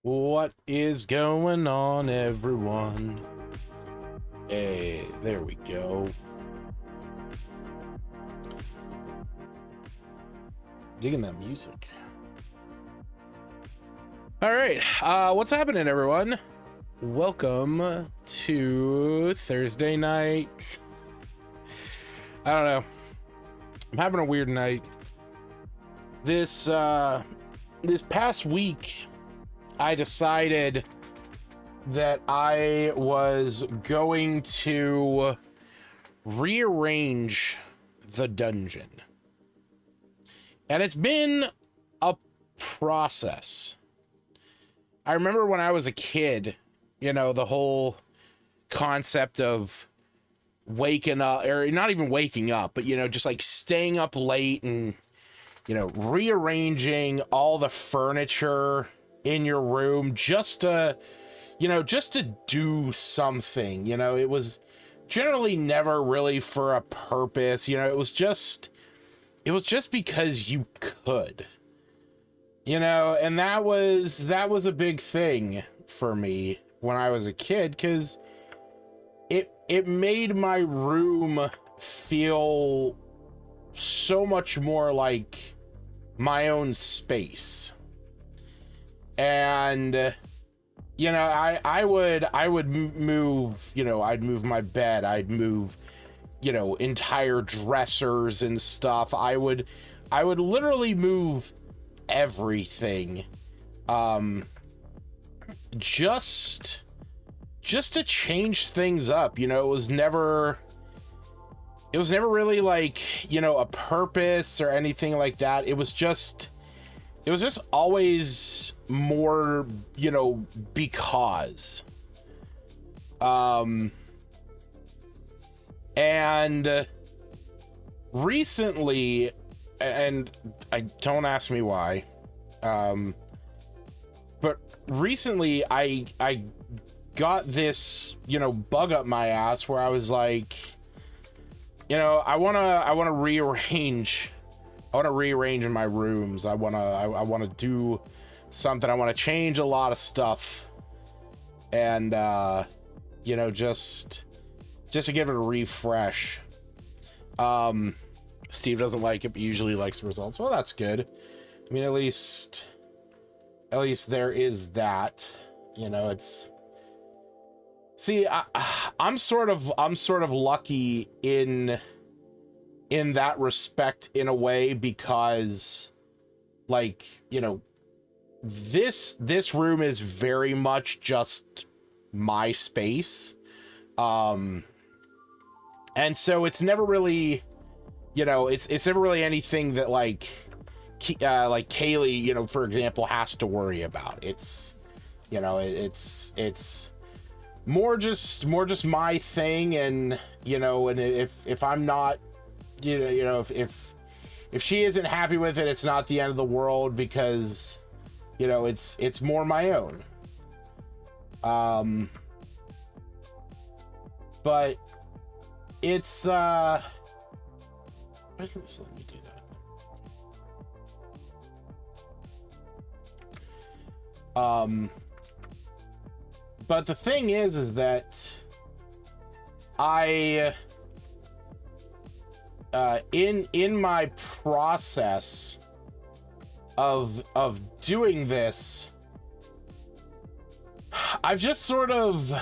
What is going on, everyone? Hey, there we go. Digging that music. All right, what's happening, everyone? Welcome to Thursday night. I don't know. I'm having a weird night. This past week, I decided that I was going to rearrange the dungeon. And it's been a process. I remember when I was a kid, you know, the whole concept of waking up, or not even waking up, but, you know, just like staying up late and, you know, rearranging all the furniture in your room just to, you know, just to do something. You know, it was generally never really for a purpose. You know, it was just because you could, you know, and that was a big thing for me when I was a kid, because it made my room feel so much more like my own space. And you know, I would move, you know, I'd move my bed, I'd move, you know, entire dressers and stuff. I would literally move everything, just to change things up. You know, it was never really like, you know, a purpose or anything like that. It was just always more, you know, because. And recently, and I don't ask me why, but recently I got this, you know, bug up my ass where I was like, you know, I want to rearrange in my rooms. I want to do something. I want to change a lot of stuff. And, you know, just to give it a refresh. Steve doesn't like it, but usually likes the results. Well, that's good. I mean, at least there is that, you know, it's, see, I'm sort of lucky in that respect in a way, because, like, you know, this room is very much just my space. And so it's never really, you know, it's never really anything that like Kaylee, you know, for example, has to worry about. It's, you know, it's more just my thing. And, you know, and if I'm not, you know, if she isn't happy with it, it's not the end of the world, because, you know, it's more my own. But it's why doesn't this let me do that? But the thing is that I in my process of doing this, I've just sort of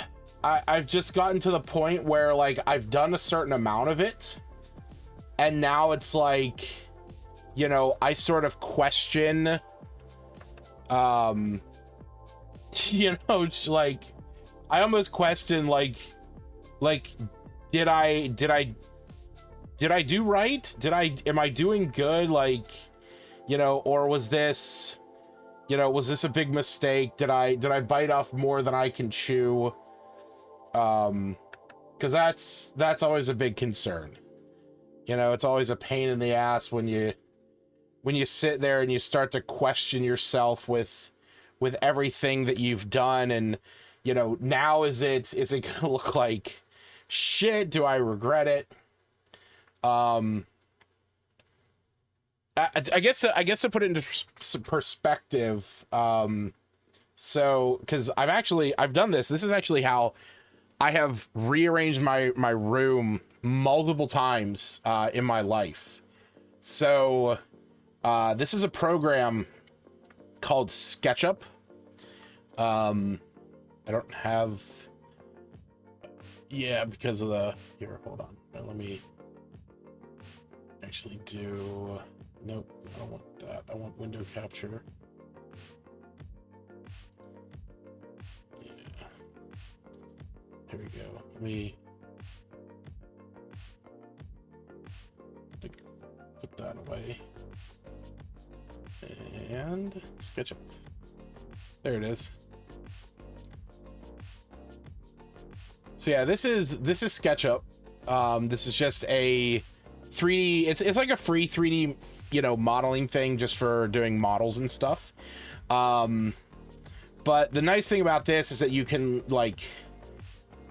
I've just gotten to the point where, like, I've done a certain amount of it, and now it's like, you know, I sort of question, you know, like, I almost question, like, did I do right? Am I doing good? Like, you know, or was this, you know, was this a big mistake? Did I bite off more than I can chew? Because that's always a big concern. You know, it's always a pain in the ass when you sit there and you start to question yourself with everything that you've done. And, you know, now is it gonna look like shit? Do I regret it? I guess to put it into perspective, So, because I've done this. This is actually how I have rearranged my room multiple times in my life. So, this is a program called SketchUp. I don't have, yeah, because of the, here, hold on. Let me actually do, nope, I don't want that. I want window capture. Yeah. Here we go. Let me put that away. And SketchUp. There it is. So yeah, this is SketchUp. This is just a 3D. It's like a free 3D, you know, modeling thing just for doing models and stuff. But the nice thing about this is that you can like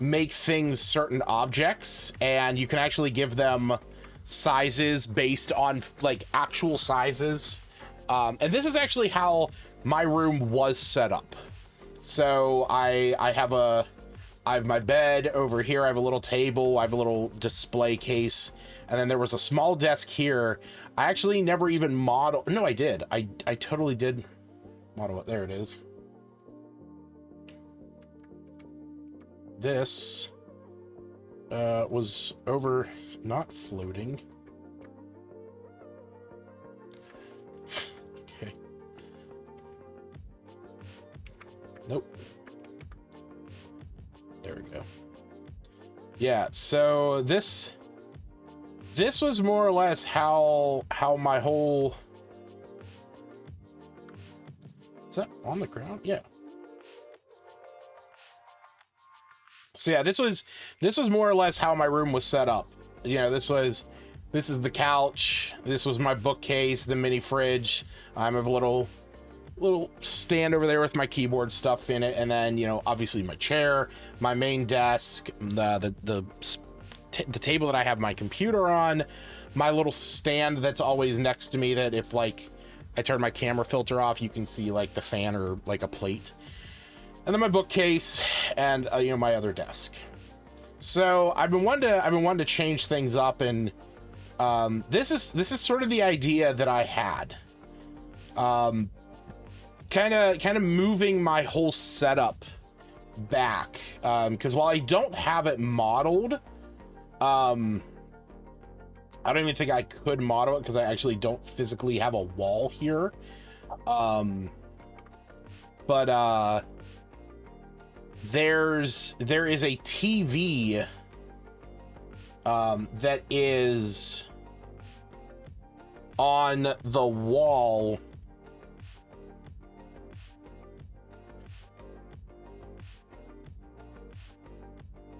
make things certain objects, and you can actually give them sizes based on like actual sizes. And this is actually how my room was set up. So I have my bed over here. I have a little table. I have a little display case. And then there was a small desk here. I actually never even modeled. No, I did. I totally did model it. There it is. This was over, not floating. Okay. Nope. There we go. Yeah, so this was more or less how my whole, is that on the ground? Yeah. So yeah, this was more or less how my room was set up. You know, this is the couch, this was my bookcase, the mini fridge. I have a little stand over there with my keyboard stuff in it, and then, you know, obviously my chair, my main desk, the table that I have my computer on, my little stand that's always next to me that if like I turn my camera filter off, you can see like the fan or like a plate. And then my bookcase and you know, my other desk. So I've been wanting to change things up, and this is sort of the idea that I had. Kind of moving my whole setup back, because while I don't have it modeled, I don't even think I could model it because I actually don't physically have a wall here. But there is a TV that is on the wall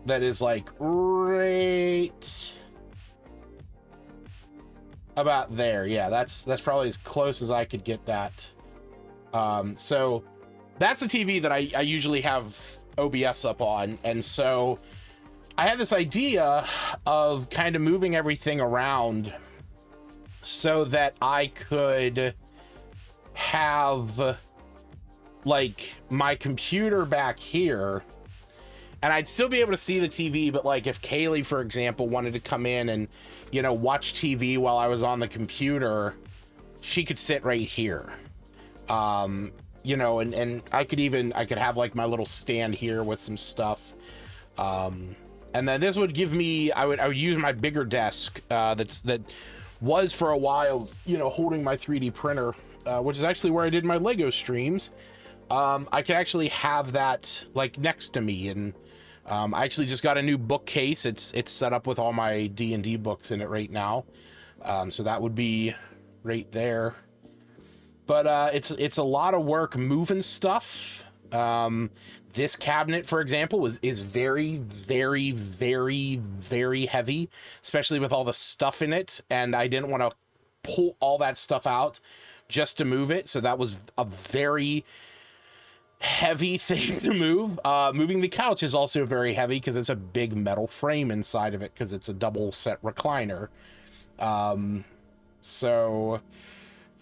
that is like right about there. Yeah, that's probably as close as I could get that. So that's the TV that I usually have OBS up on, and so I had this idea of kind of moving everything around so that I could have like my computer back here, and I'd still be able to see the TV, but like if Kaylee, for example, wanted to come in and, you know, watch TV while I was on the computer, she could sit right here. You know, and I could have like my little stand here with some stuff. And then this would give me, I would use my bigger desk, that was for a while, you know, holding my 3D printer, which is actually where I did my Lego streams. I could actually have that like next to me, and I actually just got a new bookcase. It's set up with all my D&D books in it right now. So that would be right there. But it's a lot of work moving stuff. This cabinet, for example, is very, very, very, very heavy, especially with all the stuff in it. And I didn't want to pull all that stuff out just to move it. So that was a very heavy thing to move. Moving the couch is also very heavy because it's a big metal frame inside of it, because it's a double set recliner. So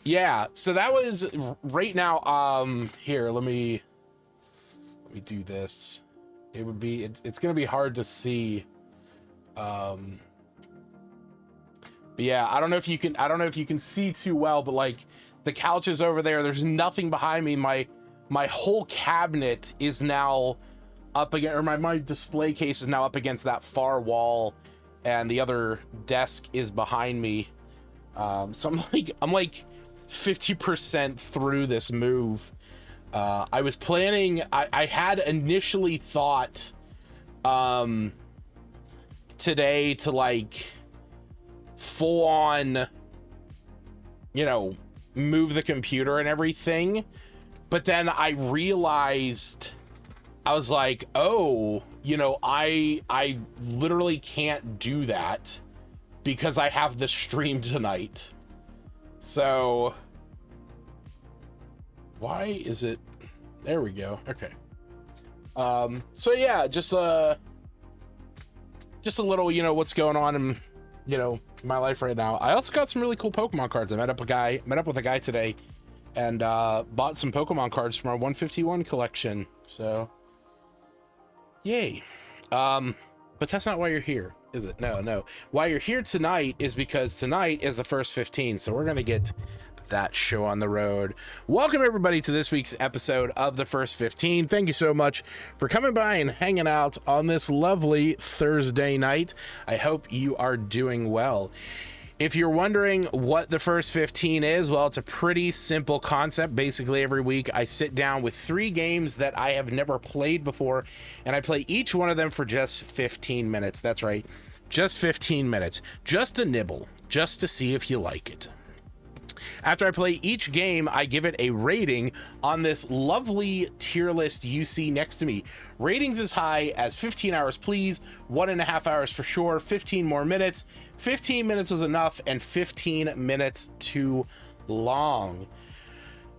yeah, so that was right now. Here, let me Let me do this. It would be, it's going to be hard to see. But yeah, I don't know if you can see too well, but like the couch is over there. There's nothing behind me. My whole cabinet is now up against, or my display case is now up against that far wall, and the other desk is behind me. So I'm like 50% through this move. I was planning, I had initially thought today to like full on, you know, move the computer and everything, but then I realized, I was like, oh, you know, I literally can't do that because I have the stream tonight. So why is it, there we go. Okay. So yeah, just a little, you know, what's going on in, you know, my life right now. I also got some really cool Pokemon cards. I met up with a guy today and bought some Pokemon cards from our 151 collection. So yay. But that's not why you're here, is it? No. Why you're here tonight is because tonight is the first 15. So we're going to get that show on the road. Welcome everybody to this week's episode of the First 15. Thank you so much for coming by and hanging out on this lovely Thursday night. I hope you are doing well. If you're wondering what the First 15 is, well, it's a pretty simple concept. Basically, every week I sit down with 3 games that I have never played before, and I play each one of them for just 15 minutes. That's right, just 15 minutes. Just a nibble, just to see if you like it. After I play each game, I give it a rating on this lovely tier list you see next to me. Ratings as high as 15 hours, please, 1.5 hours for sure, 15 more minutes, 15 minutes was enough, and 15 minutes too long.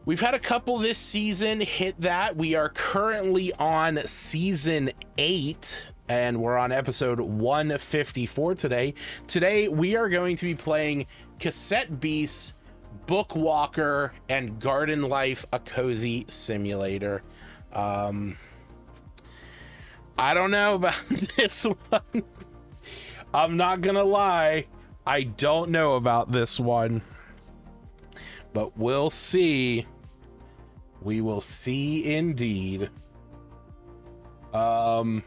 We've had a couple this season hit that. We are currently on season 8. And we're on episode 154 today. Today, we are going to be playing Cassette Beasts, Bookwalker, and Garden Life, a cozy simulator. I don't know about this one. I'm not gonna lie, I don't know about this one, but we'll see. We will see indeed. Did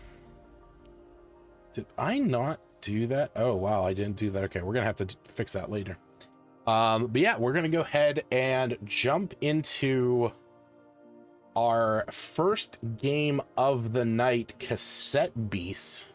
I not do that? Oh wow, I didn't do that. Okay, we're gonna have to fix that later. But yeah, we're gonna go ahead and jump into our first game of the night, Cassette Beasts.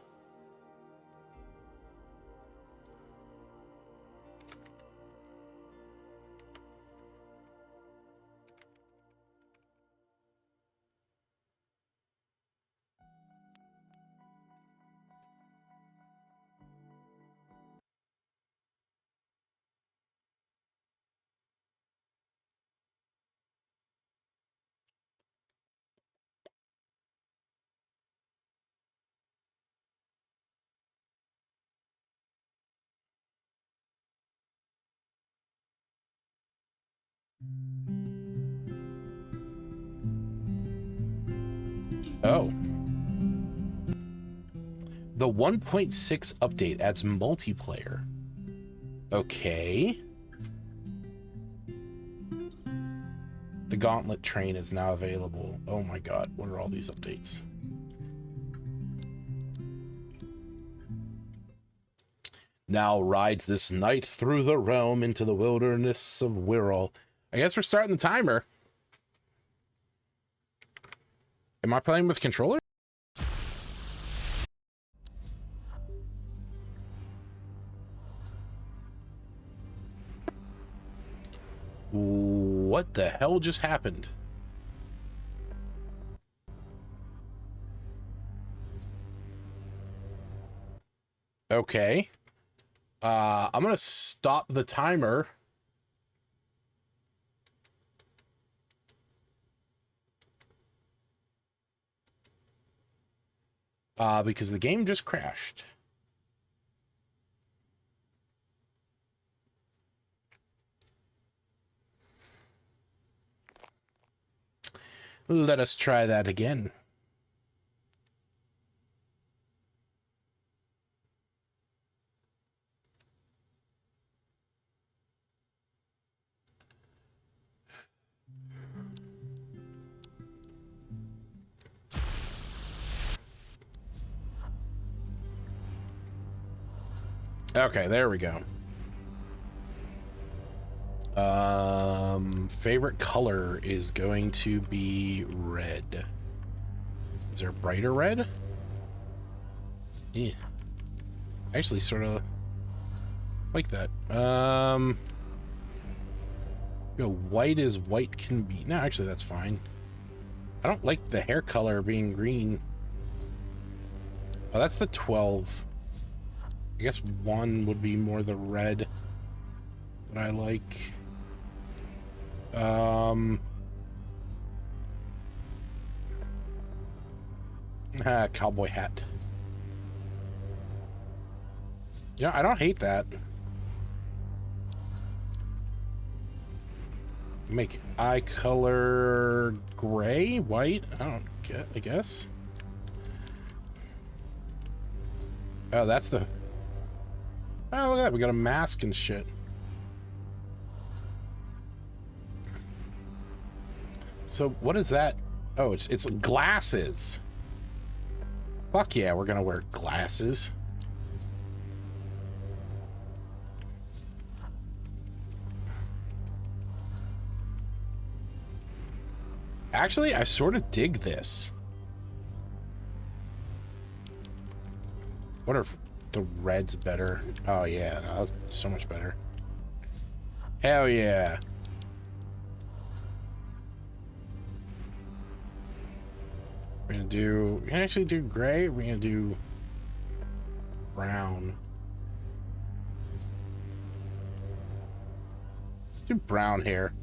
Oh. The 1.6 update adds multiplayer. Okay. The Gauntlet train is now available. Oh my god, what are all these updates? Now rides this knight through the realm into the wilderness of Wirral. I guess we're starting the timer. Am I playing with controller? What the hell just happened? Okay. I'm gonna stop the timer. Because the game just crashed. Let us try that again. Okay, there we go. Favorite color is going to be red. Is there a brighter red? Yeah. Actually, sort of like that. Go white as white can be. No, actually, that's fine. I don't like the hair color being green. Oh, that's the 12. I guess 1 would be more the red that I like. Cowboy hat. Yeah, I don't hate that. Make eye color gray, white. I guess. Oh, that's the. Oh, look at that. We got a mask and shit. So what is that? Oh, it's glasses. Fuck yeah, we're gonna wear glasses. Actually, I sort of dig this. What if the red's better? Oh yeah, no, that's so much better. Hell yeah. We're gonna do, we can actually do gray. We're gonna do brown. Do brown hair.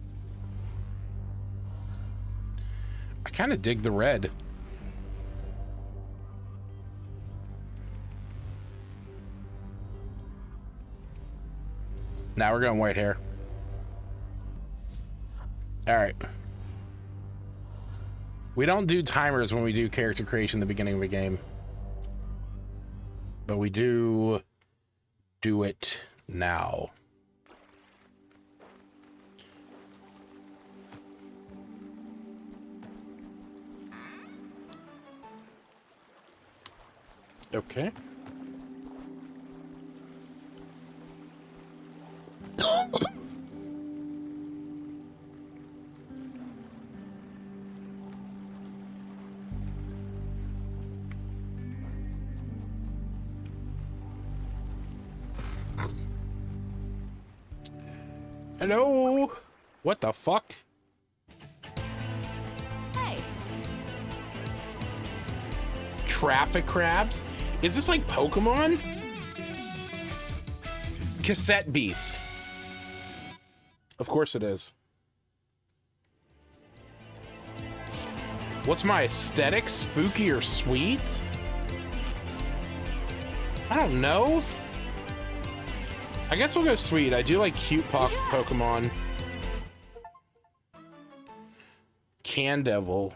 I kind of dig the red. Now we're going white hair. All right. We don't do timers when we do character creation at the beginning of a game. But we do it now. Okay. Hello? What the fuck? Hey. Traffic crabs? Is this like Pokemon? Cassette beasts. Of course it is. What's my aesthetic? Spooky or sweet? I don't know. I guess we'll go sweet. I do like cute Pokemon. Candevil.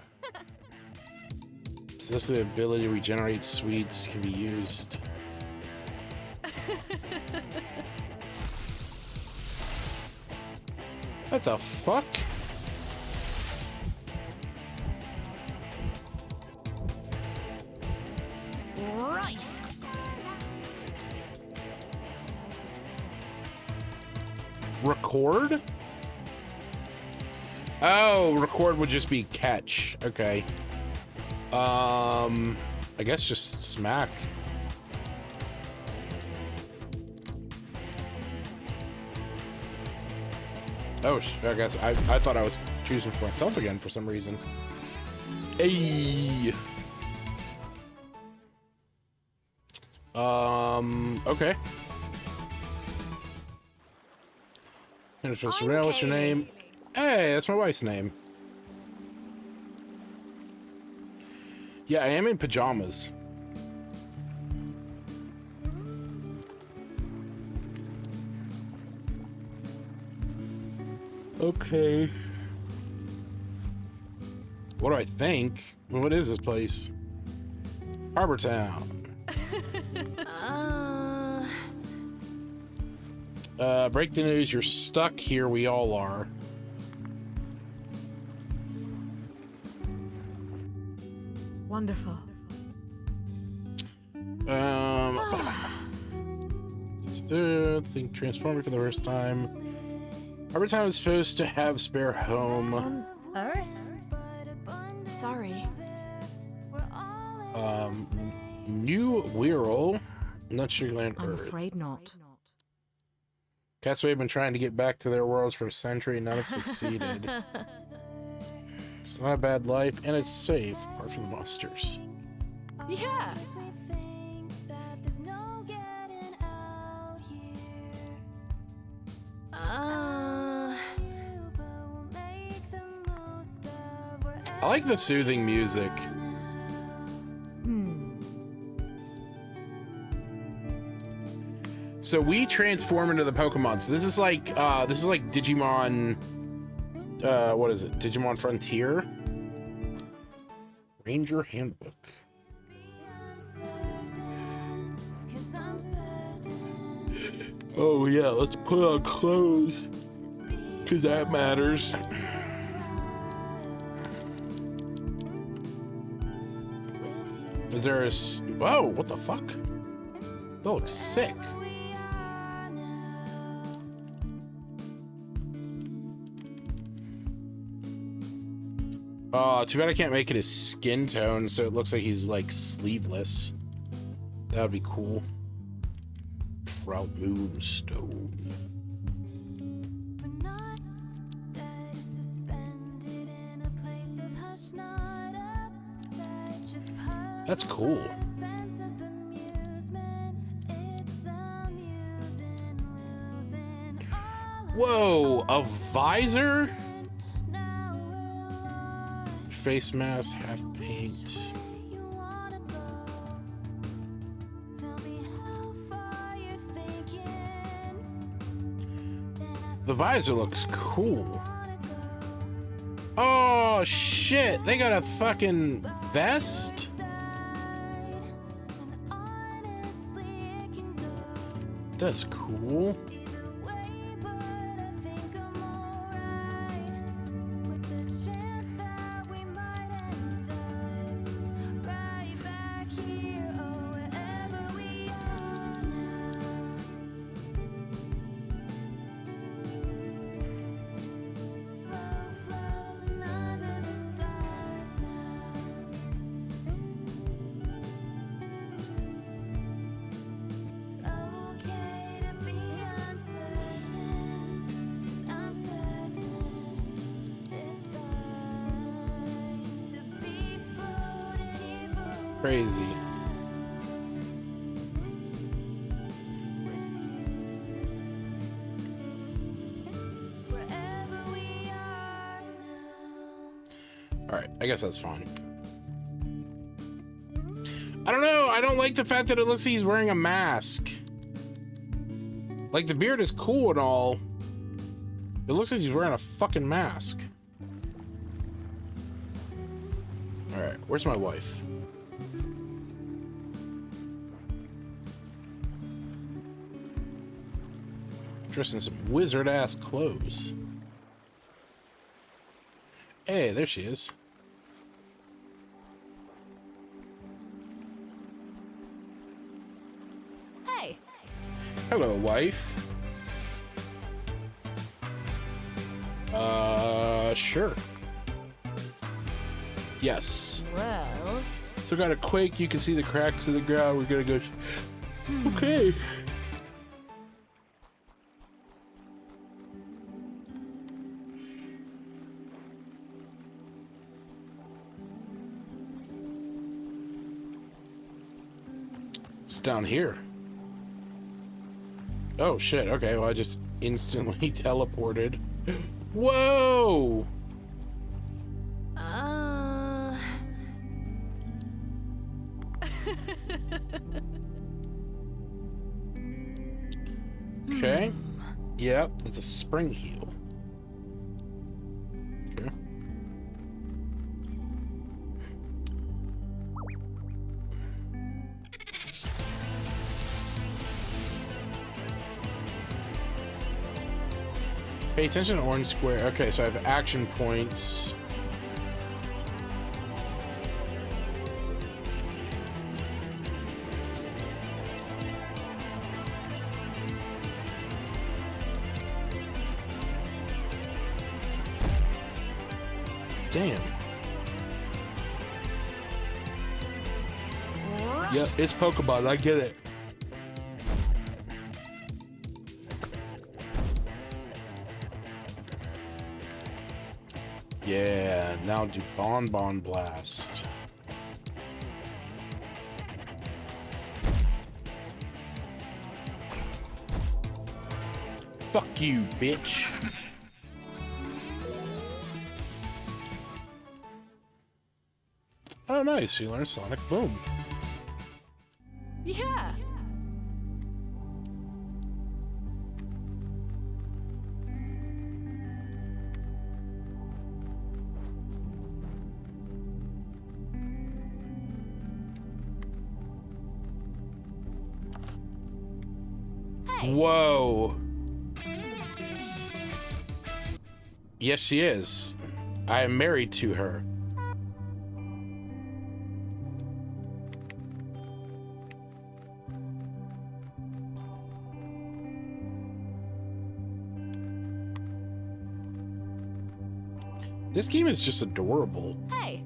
Possess the ability to regenerate sweets, can be used. What the fuck? Right. Record? Oh, record would just be catch. Okay. I guess just smack. Oh, I guess I thought I was choosing for myself again for some reason. Hey. Okay. Sorrel, what's your name? Hey, that's my wife's name. Yeah, I am in pajamas. Okay. What do I think? What is this place? Harbor Town. Break the news, you're stuck here, we all are. Wonderful. Think transforming for the first time. Every time I'm supposed to have spare home. On Earth? Sorry. New Wirral. Not sure land I'm Earth. afraid not. Castaway have been trying to get back to their worlds for a century, none have succeeded. It's not a bad life, and it's safe, apart from the monsters. Yeah. I like the soothing music. So we transform into the Pokemon. So this is like Digimon. What is it? Digimon Frontier. Ranger Handbook. Oh yeah, let's put on clothes, cause that matters. Is there a... Whoa, what the fuck? That looks sick. Too bad I can't make it his skin tone, so it looks like he's like sleeveless. That would be cool. Trout Moonstone. That's cool. Whoa, a visor? Face mask, half paint. The visor looks cool. Oh shit, they got a fucking vest? That's cool. Crazy. Alright, I guess that's fine. I don't know, I don't like the fact that it looks like he's wearing a mask. Like, the beard is cool and all. It looks like he's wearing a fucking mask. Alright, where's my wife? Dressed in some wizard-ass clothes. Hey, there she is. Hey. Hello, wife. Sure. Yes. Well. So got a quake, you can see the cracks of the ground. We're gonna go... Okay. It's down here. Oh shit, okay, well I just instantly teleported. Whoa! Okay. Yep, it's a spring heel. Okay. Pay attention to orange square. Okay, so I have action points. Damn. Right. Yeah, it's Pokemon. I get it. Yeah, now do Bonbon Blast. Fuck you, bitch. Oh, nice. You learn Sonic Boom. Yeah. Hey. Whoa. Yes, she is. I am married to her. This game is just adorable. Hey.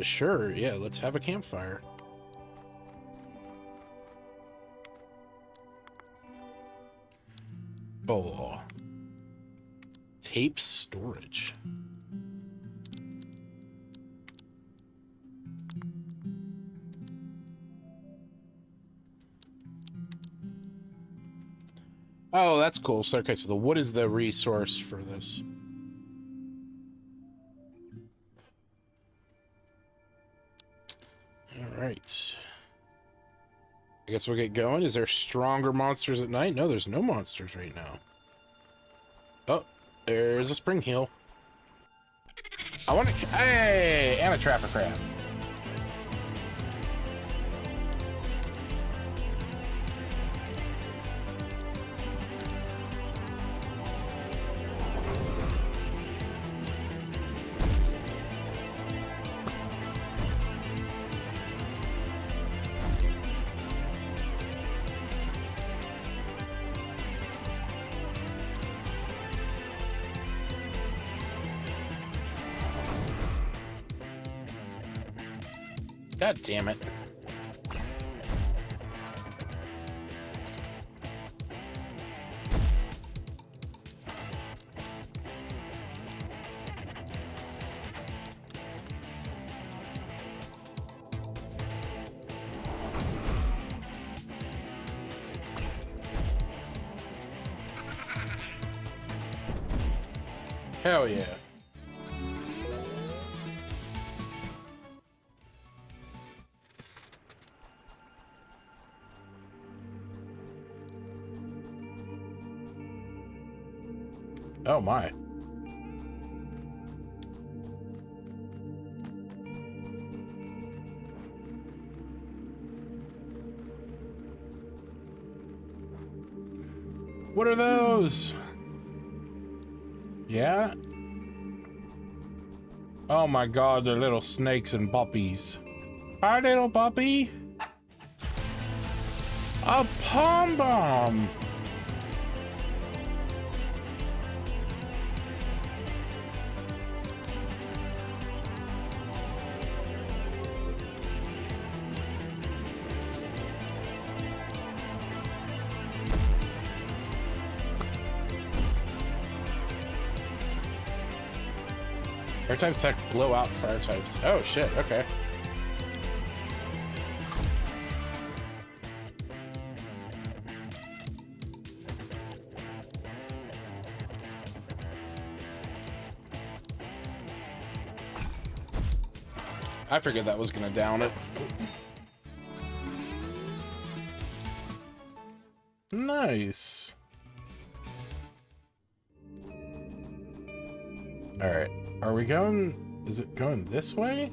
Sure. Yeah, let's have a campfire. Oh. Tape storage. Oh, that's cool. So, okay, so the wood is the resource for this. All right. I guess we'll get going. Is there stronger monsters at night? No, there's no monsters right now. Oh, there's a spring heel. I want to... Hey, and a trapper crab. God damn it. Hell yeah. Oh my. What are those? Yeah? Oh my god, they're little snakes and puppies. Hi, little puppy. A pom bomb. Fire types that blow out fire types. Oh shit, okay. I figured that was gonna down it. Nice. Alright. Are we going... Is it going this way?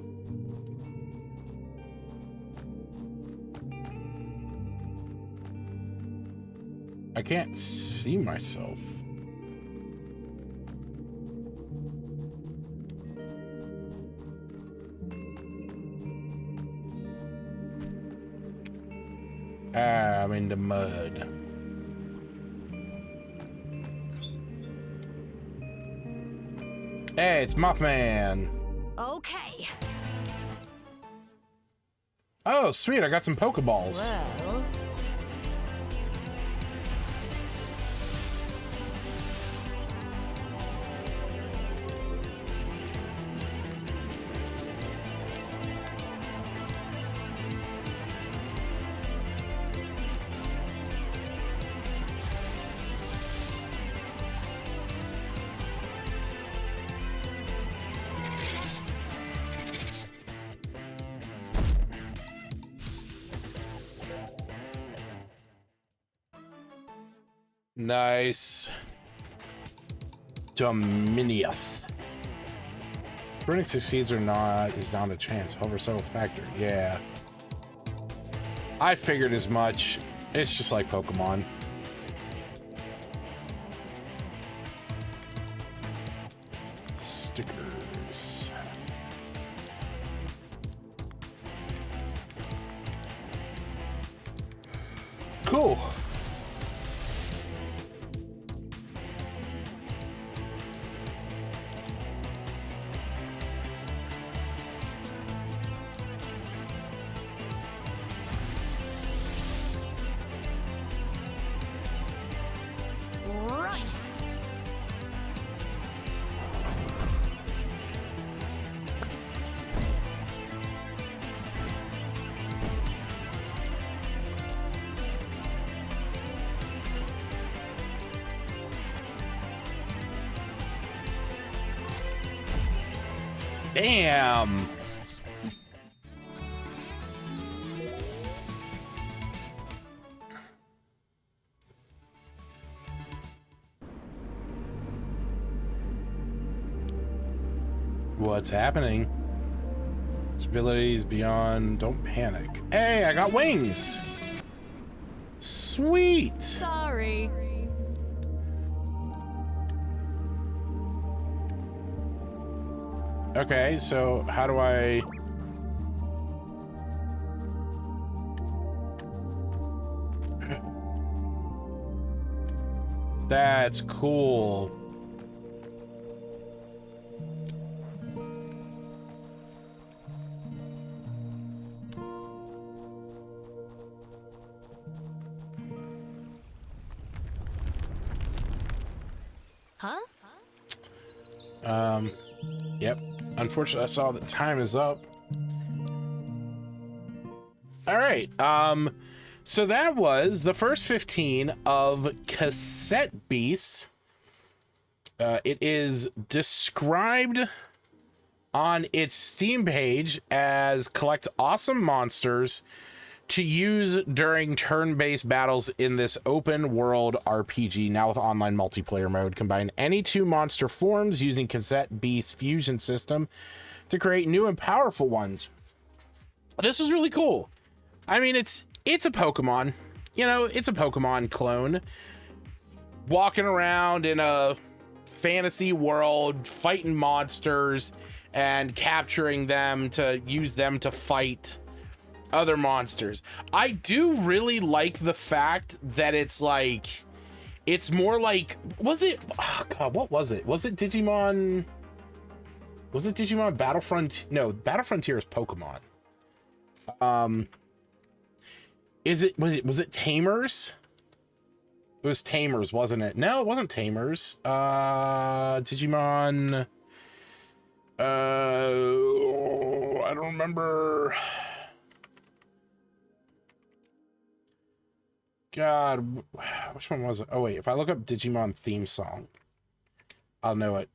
I can't see myself. Ah, I'm in the mud. Hey, it's Mothman. Okay. Oh, sweet. I got some Pokeballs. Well. Nice. Dominieth. Burning succeeds or not is not a chance. However, so factor. Yeah. I figured as much. It's just like Pokemon. Stickers. Cool. Right. Damn. What's happening? Abilities beyond. Don't panic. Hey, I got wings. Sweet. Sorry. Okay, so how do I... That's cool. Huh? Yep. Unfortunately, I saw that time is up. All right. So that was the first 15 of Cassette Beasts. It is described on its Steam page as collect awesome monsters to use during turn-based battles in this open world RPG, now with online multiplayer mode. Combine any two monster forms using Cassette Beast fusion system to create new and powerful ones. This was really cool. I mean, it's a Pokemon. You know, it's a Pokemon clone. Walking around in a fantasy world, fighting monsters and capturing them to use them to fight other monsters. I do really like the fact that it's like, it's more like, was it, oh God, what was it? Was it Digimon? Was it Digimon Battlefront? No, Battle Frontier is Pokemon. Was it Tamers? It was Tamers, wasn't it? No, it wasn't Tamers. Digimon. I don't remember. God, which one was it? Oh wait, if I look up Digimon theme song, I'll know it.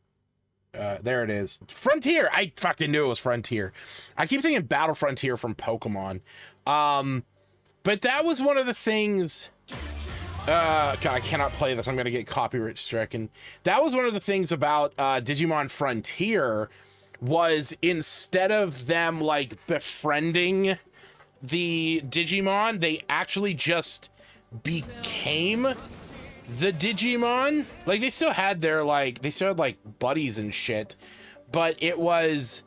There it is. Frontier. I fucking knew it was Frontier. I keep thinking Battle Frontier from Pokemon. But that was one of the things. God, I cannot play this. I'm gonna get copyright stricken. That was one of the things about Digimon Frontier, was instead of them like befriending the Digimon, they actually just became the Digimon. Like, they still had their like, they still had like buddies and shit, but it was,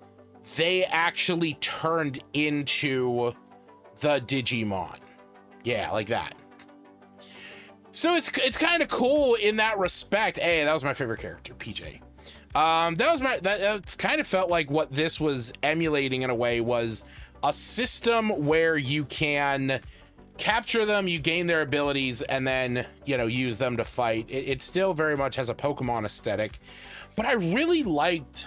they actually turned into the Digimon. Yeah, like that. So it's kind of cool in that respect. Hey, that was my favorite character, PJ. That was that kind of felt like what this was emulating in a way was a system where you can capture them, you gain their abilities, and then, you know, use them to fight. It still very much has a Pokemon aesthetic, but I really liked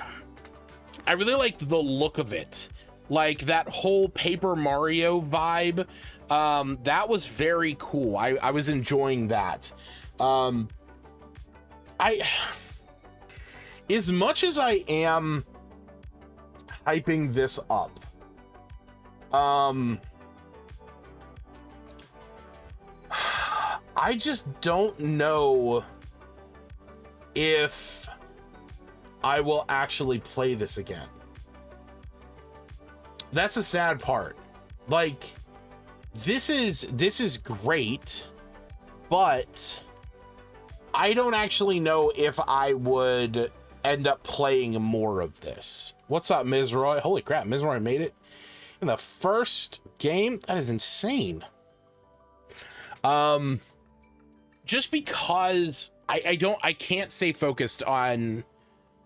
the look of it. Like that whole Paper Mario vibe. That was very cool. I was enjoying that. As much as I am hyping this up, I just don't know if I will actually play this again. That's the sad part. Like, this is great, but I don't actually know if I would end up playing more of this. What's up, Ms. Roy? Holy crap, Ms. Roy made it in the first game? That is insane. Just because I can't stay focused on,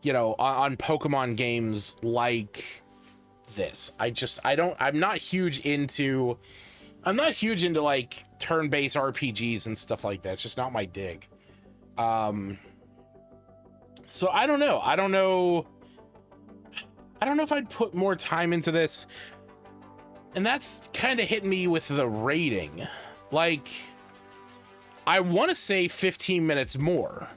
you know, on Pokemon games like this. I'm not huge into like turn-based RPGs and stuff like that. It's just not my dig. So I don't know if I'd put more time into this, and that's kind of hitting me with the rating. Like, I want to say 15 minutes more.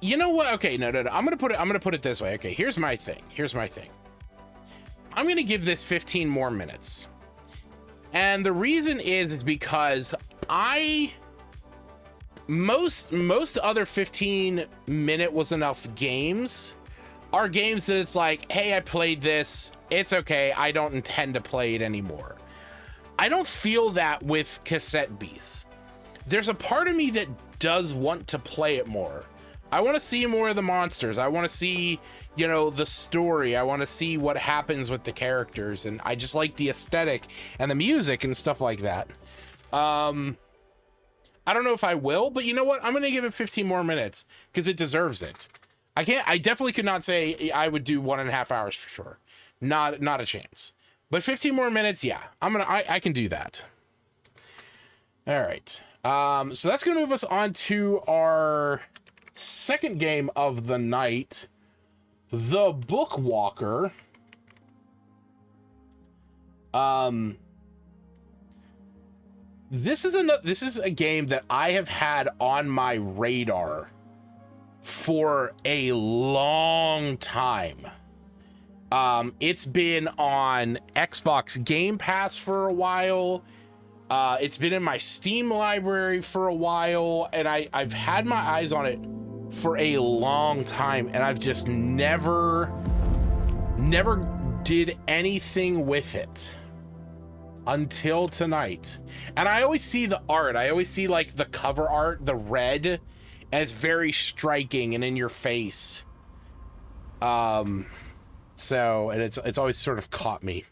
You know what? Okay, no. I'm gonna put it this way. Okay, here's my thing. I'm gonna give this 15 more minutes, and the reason is because most other 15-minute was enough games are games that it's like, hey, I played this, it's okay, I don't intend to play it anymore. I don't feel that with Cassette Beasts. There's a part of me that does want to play it more. I want to see more of the monsters. I want to see, you know, the story. I want to see what happens with the characters, and I just like the aesthetic and the music and stuff like that. I don't know if I will, but you know what? I'm going to give it 15 more minutes because it deserves it. I definitely could not say I would do 1.5 hours for sure. Not a chance. But 15 more minutes, yeah. I can do that. All right. So that's going to move us on to our second game of the night, the Bookwalker. This is a game that I have had on my radar for a long time. It's been on Xbox Game Pass for a while. It's been in my Steam library for a while, and I've had my eyes on it for a long time, and I've just never did anything with it until tonight. And I always see the art. I always see like the cover art, the red, and it's very striking and in your face. So, and it's always sort of caught me.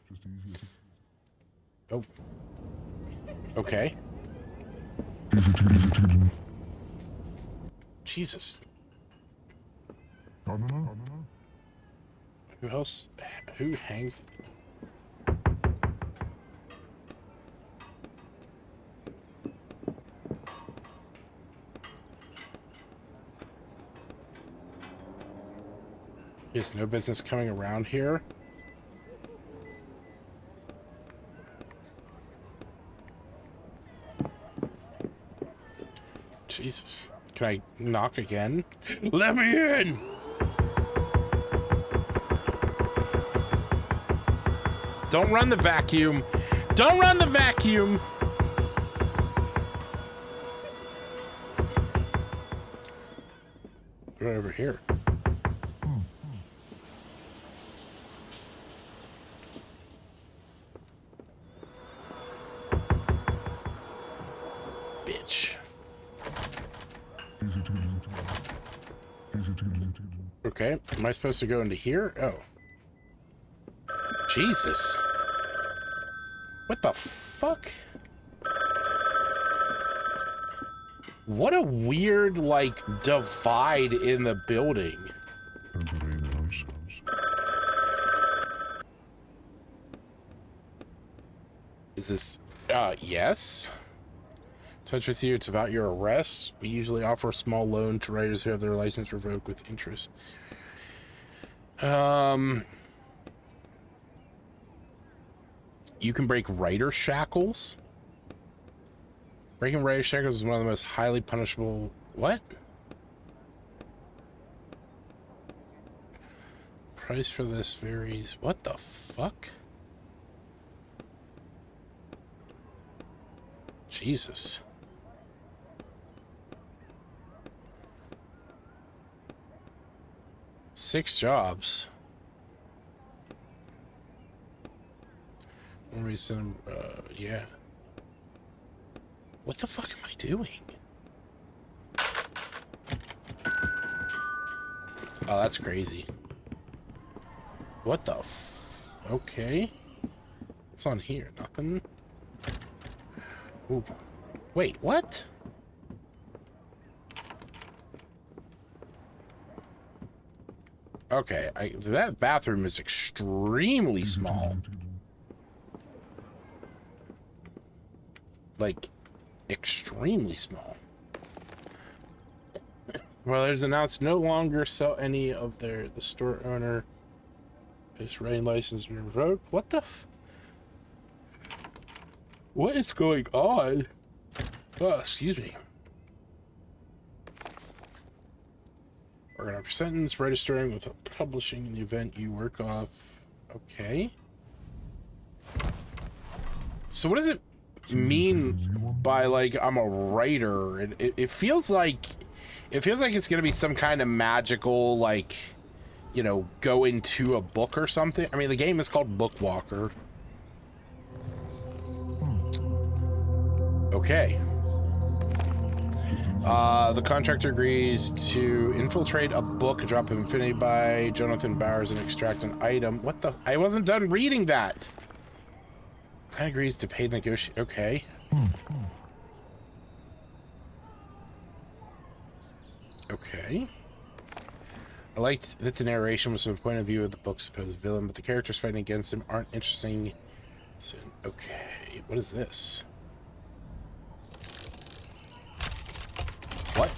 Oh. Okay. Jesus. Who hangs? He has no business coming around here. Jesus. Can I knock again? Let me in! Don't run the vacuum. Don't run the vacuum! Right over here. Bitch. Okay, am I supposed to go into here? Oh. Jesus. What the fuck? What a weird, like, divide in the building. Is this, yes? Touch with you, it's about your arrest. We usually offer a small loan to writers who have their license revoked with interest. You can break writer shackles. Breaking writer shackles is one of the most highly punishable... What? Price for this varies. What the fuck? Jesus. Six jobs. When we send them, yeah. What the fuck am I doing? Oh, that's crazy. What the okay. What's on here? Nothing? Ooh. Wait, what? Okay, that bathroom is extremely small. Like, extremely small. Well, there's announced no longer sell any of the store owner. His writing license been revoked. What the what is going on? Oh, excuse me. Organ after sentence, registering with publishing in the event you work off. Okay. So what does it mean by, like, I'm a writer? It feels like it's gonna be some kind of magical, like, you know, go into a book or something. I mean, the game is called Bookwalker. Okay. The contractor agrees to infiltrate a book, Drop of Infinity by Jonathan Bowers, and extract an item. What the? I wasn't done reading that. Client agrees to pay the negotiation. Okay. Okay. I liked that the narration was from the point of view of the book's supposed villain, but the characters fighting against him aren't interesting. So, okay, what is this? What?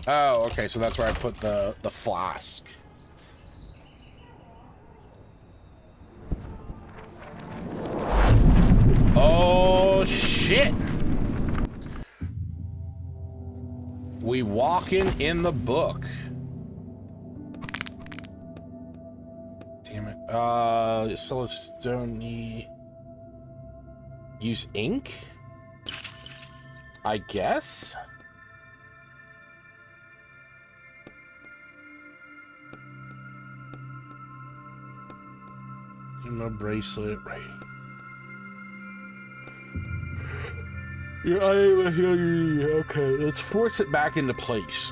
Oh, okay, so that's where I put the flask. Oh, shit! We walking in the book. Damn it. Celestone. Use ink? I guess? No bracelet, right? Yeah, okay, let's force it back into place.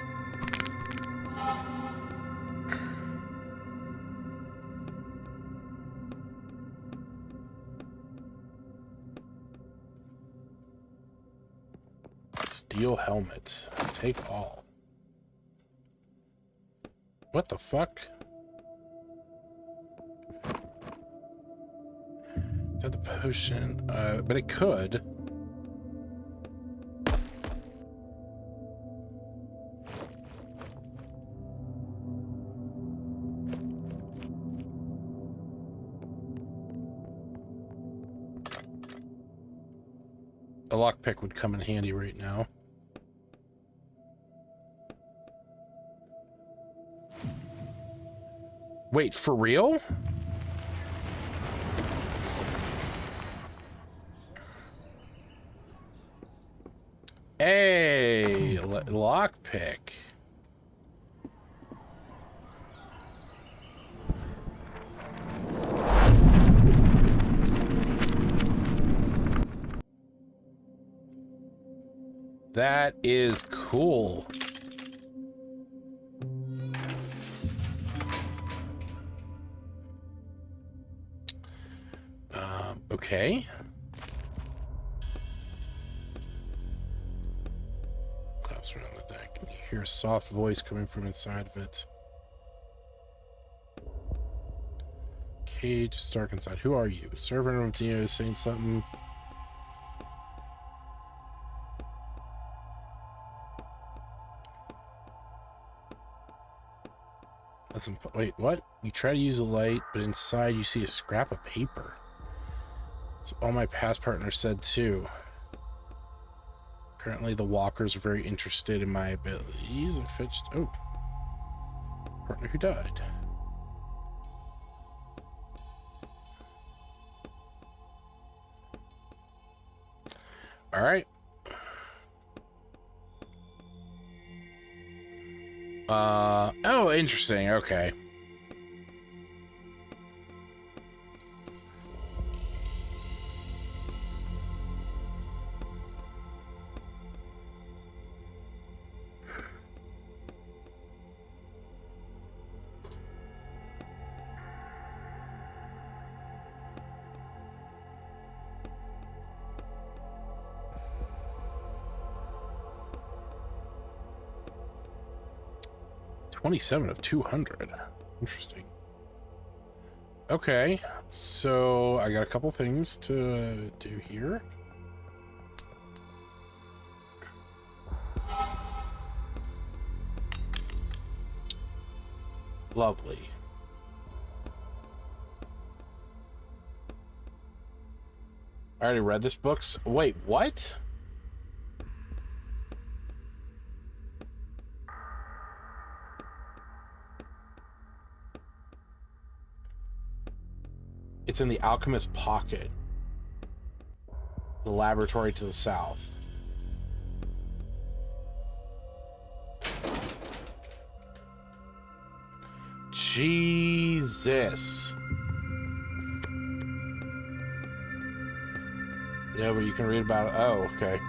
Steel helmets. Take all. What the fuck? Is that the potion? But it could. A lockpick would come in handy right now. Wait, for real? Hey, lockpick. That is cool. Okay. hear a soft voice coming from inside of it. Cage, it's dark inside. Who are you? Servant room Tino is saying something. Wait, what? You try to use a light, but inside you see a scrap of paper. So all my past partners said too. Apparently the walkers are very interested in my abilities. I fetched... Oh. Partner who died. Alright. Oh, interesting. Okay. $27 of 200. Interesting. Okay, so I got a couple things to do here. Lovely. I already read this book. Wait, what? It's in the Alchemist's Pocket. The laboratory to the south. Jesus. Yeah, but you can read about it. Oh, okay.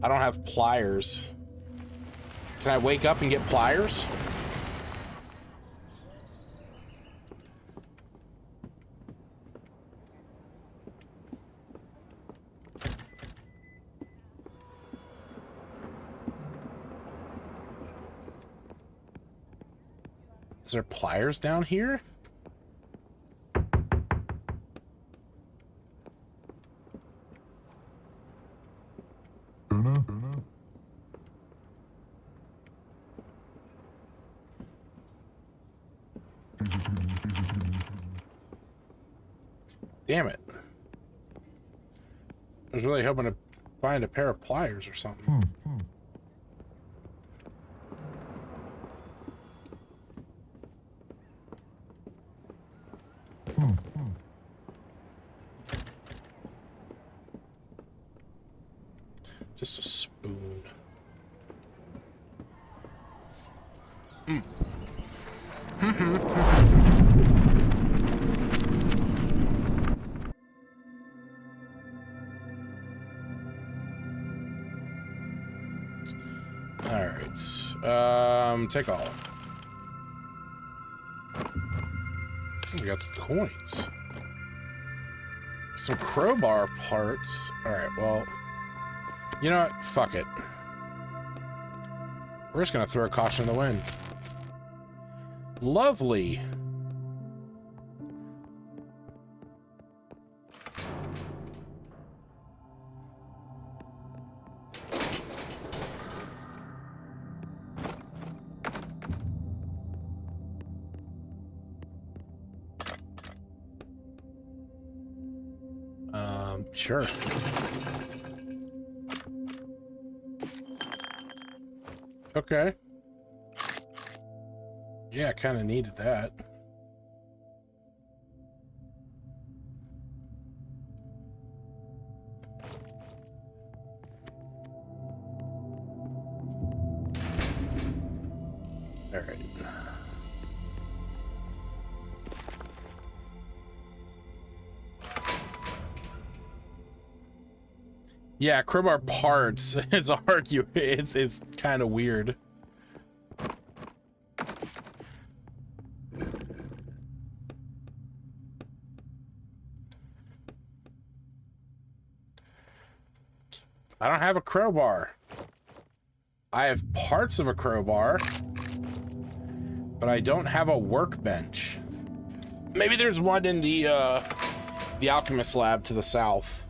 I don't have pliers. Can I wake up and get pliers? Is there pliers down here? Damn it. I was really hoping to find a pair of pliers or something. Just a spoon. Alright. Take all. We got some coins. Some crowbar parts. Alright, well... You know what? Fuck it. We're just gonna throw caution in the wind. Lovely. Sure. Okay. Yeah, I kind of needed that. All right. Yeah, crowbar parts. It's hard. It's kind of weird. I don't have a crowbar. I have parts of a crowbar, but I don't have a workbench. Maybe there's one in the alchemist lab to the south.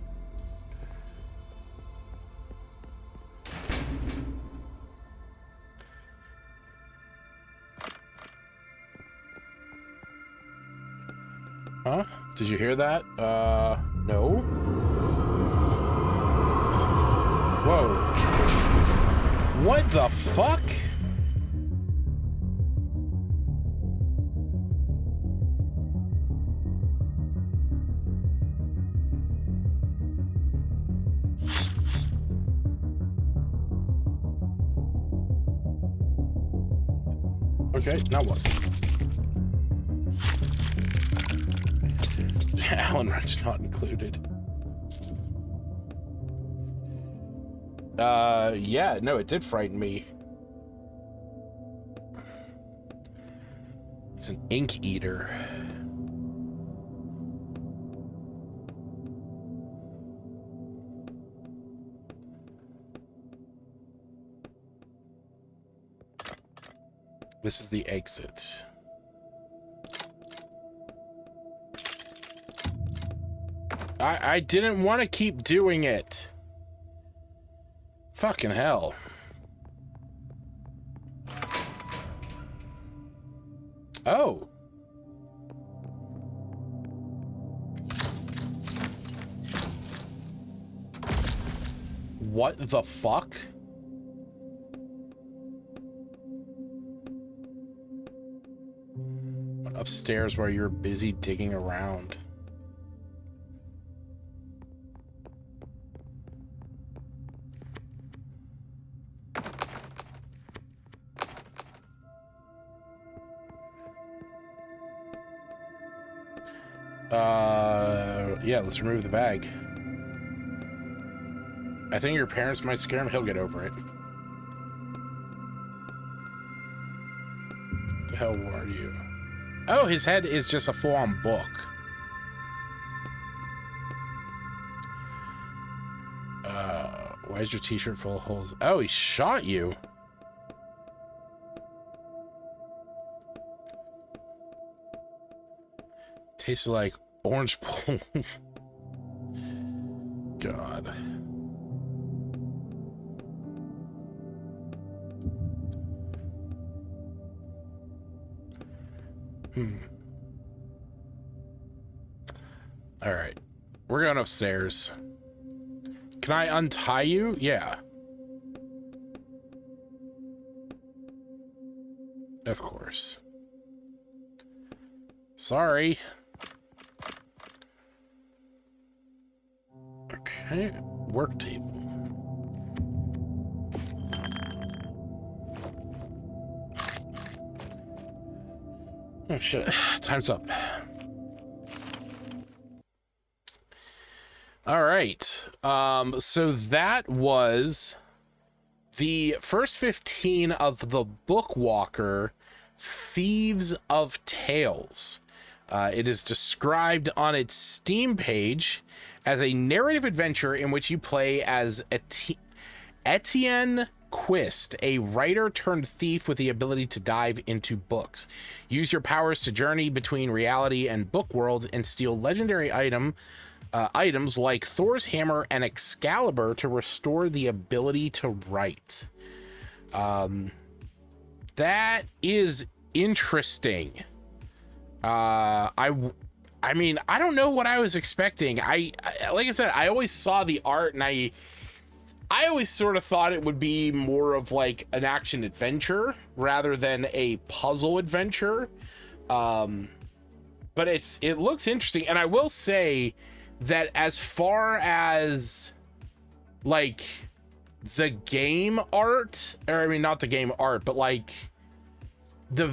Huh? Did you hear that? No. Whoa. What the fuck? Okay, now what? Allen wrench not included. Yeah, no, it did frighten me. It's an ink eater. This is the exit. I didn't want to keep doing it. Fucking hell. Oh. What the fuck? Upstairs while you're busy digging around. Yeah, let's remove the bag. I think your parents might scare him. He'll get over it. The hell are you? Oh, his head is just a full-on book. Why is your t-shirt full of holes? Oh, he shot you. Tasted like orange pole. God. All right. We're going upstairs. Can I untie you? Yeah. Of course. Sorry. Okay, work table. Oh shit, time's up. All right, so that was the first 15 of the Bookwalker Thieves of Tales. It is described on its Steam page as a narrative adventure in which you play as Etienne Quist, a writer turned thief with the ability to dive into books. Use your powers to journey between reality and book worlds and steal legendary items like Thor's hammer and Excalibur to restore the ability to write. That is interesting. I mean, I don't know what I was expecting. I like I said, I always saw the art and I always sort of thought it would be more of like an action adventure rather than a puzzle adventure. But it looks interesting. And I will say that as far as like the game art, or I mean, not the game art, but like the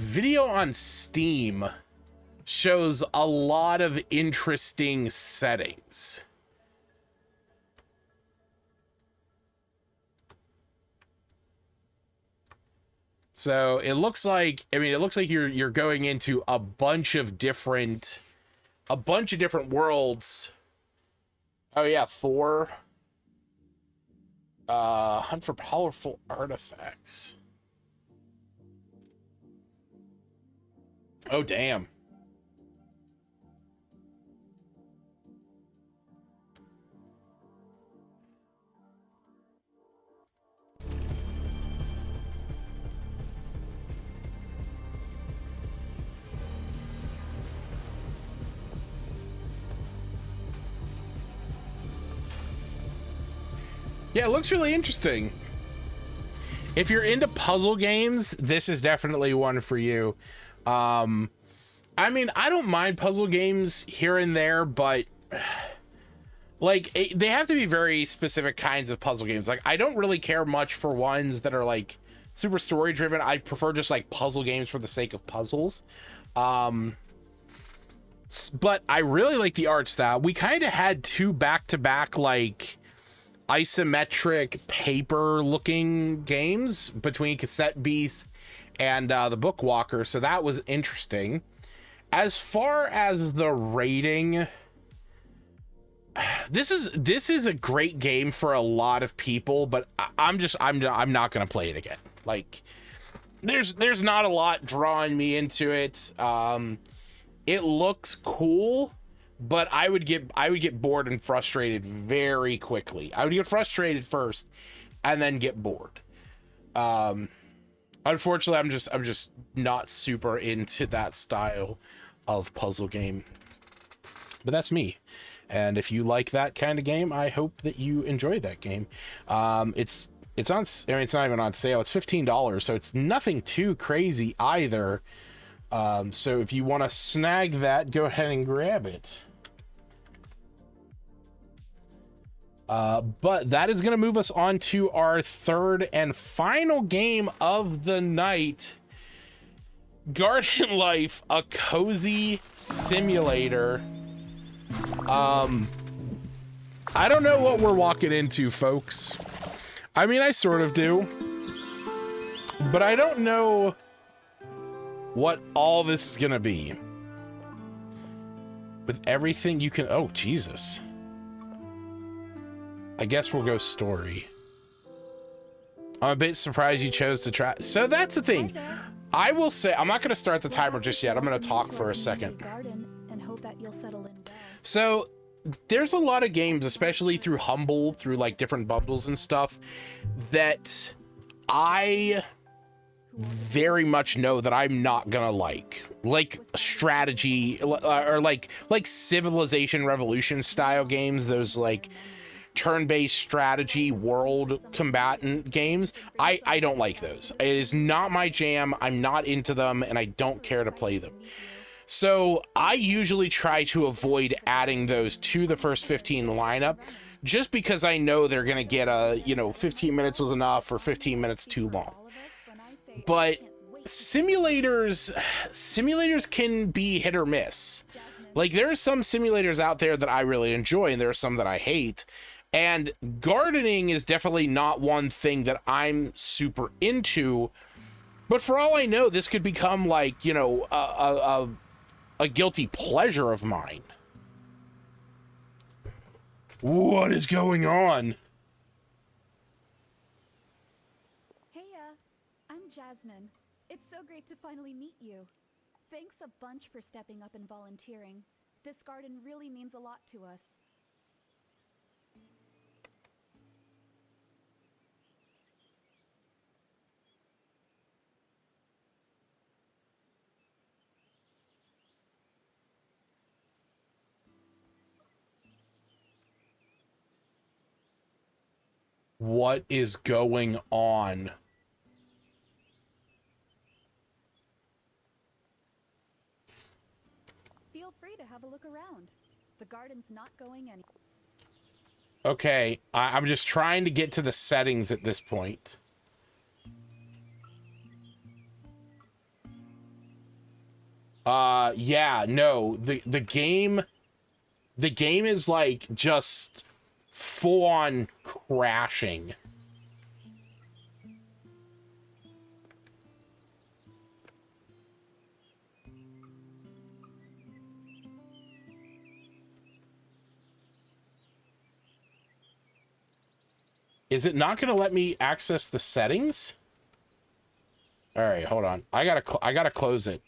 video on Steam shows a lot of interesting settings. So it looks like, I mean, it looks like you're going into a bunch of different worlds. Oh yeah, Thor. Hunt for powerful artifacts. Oh damn. Yeah, it looks really interesting. If you're into puzzle games, this is definitely one for you. I mean, I don't mind puzzle games here and there, but like they have to be very specific kinds of puzzle games. Like I don't really care much for ones that are like super story driven. I prefer just like puzzle games for the sake of puzzles. But I really like the art style. We kind of had two back-to-back like isometric paper looking games between Cassette Beast and the Bookwalker, so that was interesting. As far as the rating, this is a great game for a lot of people, but I'm not gonna play it again. Like there's not a lot drawing me into it. It looks cool, but I would get bored and frustrated very quickly. I would get frustrated first and then get bored. Unfortunately, I'm just not super into that style of puzzle game. But that's me. And if you like that kind of game, I hope that you enjoy that game. It's on, I mean, it's not even on sale. It's $15, so it's nothing too crazy either. So if you want to snag that, go ahead and grab it. But that is going to move us on to our third and final game of the night. Garden Life, a cozy simulator. I don't know what we're walking into, folks. I mean, I sort of do. But I don't know what all this is going to be. With everything you can... Oh, Jesus. I guess we'll go story. I'm a bit surprised you chose to try. So that's the thing. I will say, I'm not going to start the timer just yet. I'm going to talk for a second. So there's a lot of games, especially through Humble, through like different bundles and stuff, that I very much know that I'm not going to like strategy or like Civilization Revolution style games. Those like turn-based strategy world combatant games. I don't like those. It is not my jam. I'm not into them and I don't care to play them. So I usually try to avoid adding those to the first 15 lineup just because I know they're going to get a, 15 minutes was enough or 15 minutes too long. But simulators can be hit or miss. Like there are some simulators out there that I really enjoy and there are some that I hate. And gardening is definitely not one thing that I'm super into, but for all I know, this could become like, a guilty pleasure of mine. What is going on? Hey, I'm Jasmine. It's so great to finally meet you. Thanks a bunch for stepping up and volunteering. This garden really means a lot to us. What is going on? Feel free to have a look around. The garden's not going any. Okay, I'm just trying to get to the settings at this point. Yeah, no, the game is like just full on crashing. Is it not going to let me access the settings? All right, hold on. I gotta close it.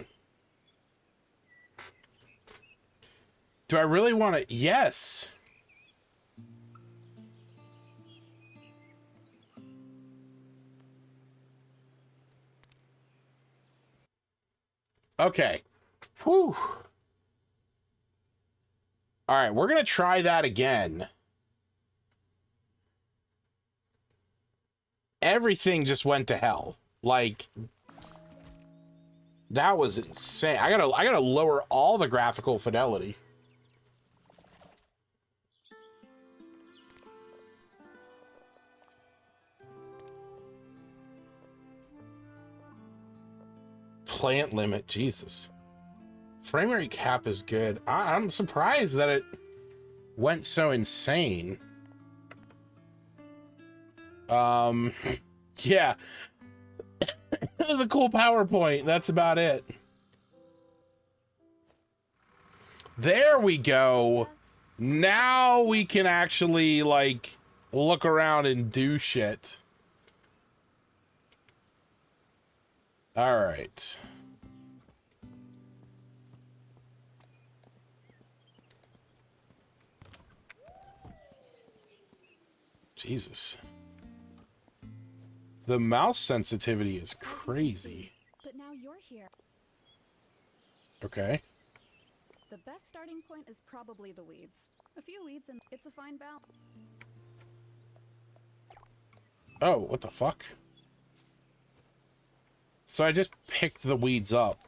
Do I really want to? Yes. Okay. Whew. All right, we're going to try that again. Everything just went to hell. Like, that was insane. I gotta lower all the graphical fidelity. Plant limit, Jesus. Frame rate cap is good. I'm surprised that it went so insane. Yeah. That was a cool PowerPoint. That's about it. There we go. Now we can actually, like, look around and do shit. All right. Jesus. The mouse sensitivity is crazy. But now you're here. Okay. The best starting point is probably the weeds. A few weeds and it's a fine balance. Oh, what the fuck? So I just picked the weeds up.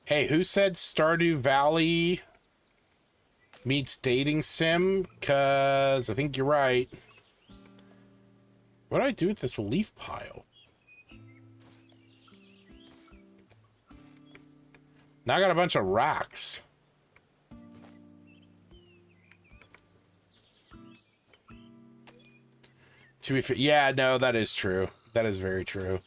Hey, who said Stardew Valley meets dating sim? Cause I think you're right. What do I do with this leaf pile? Now I got a bunch of rocks. To be fair, yeah, no, that is true. That is very true.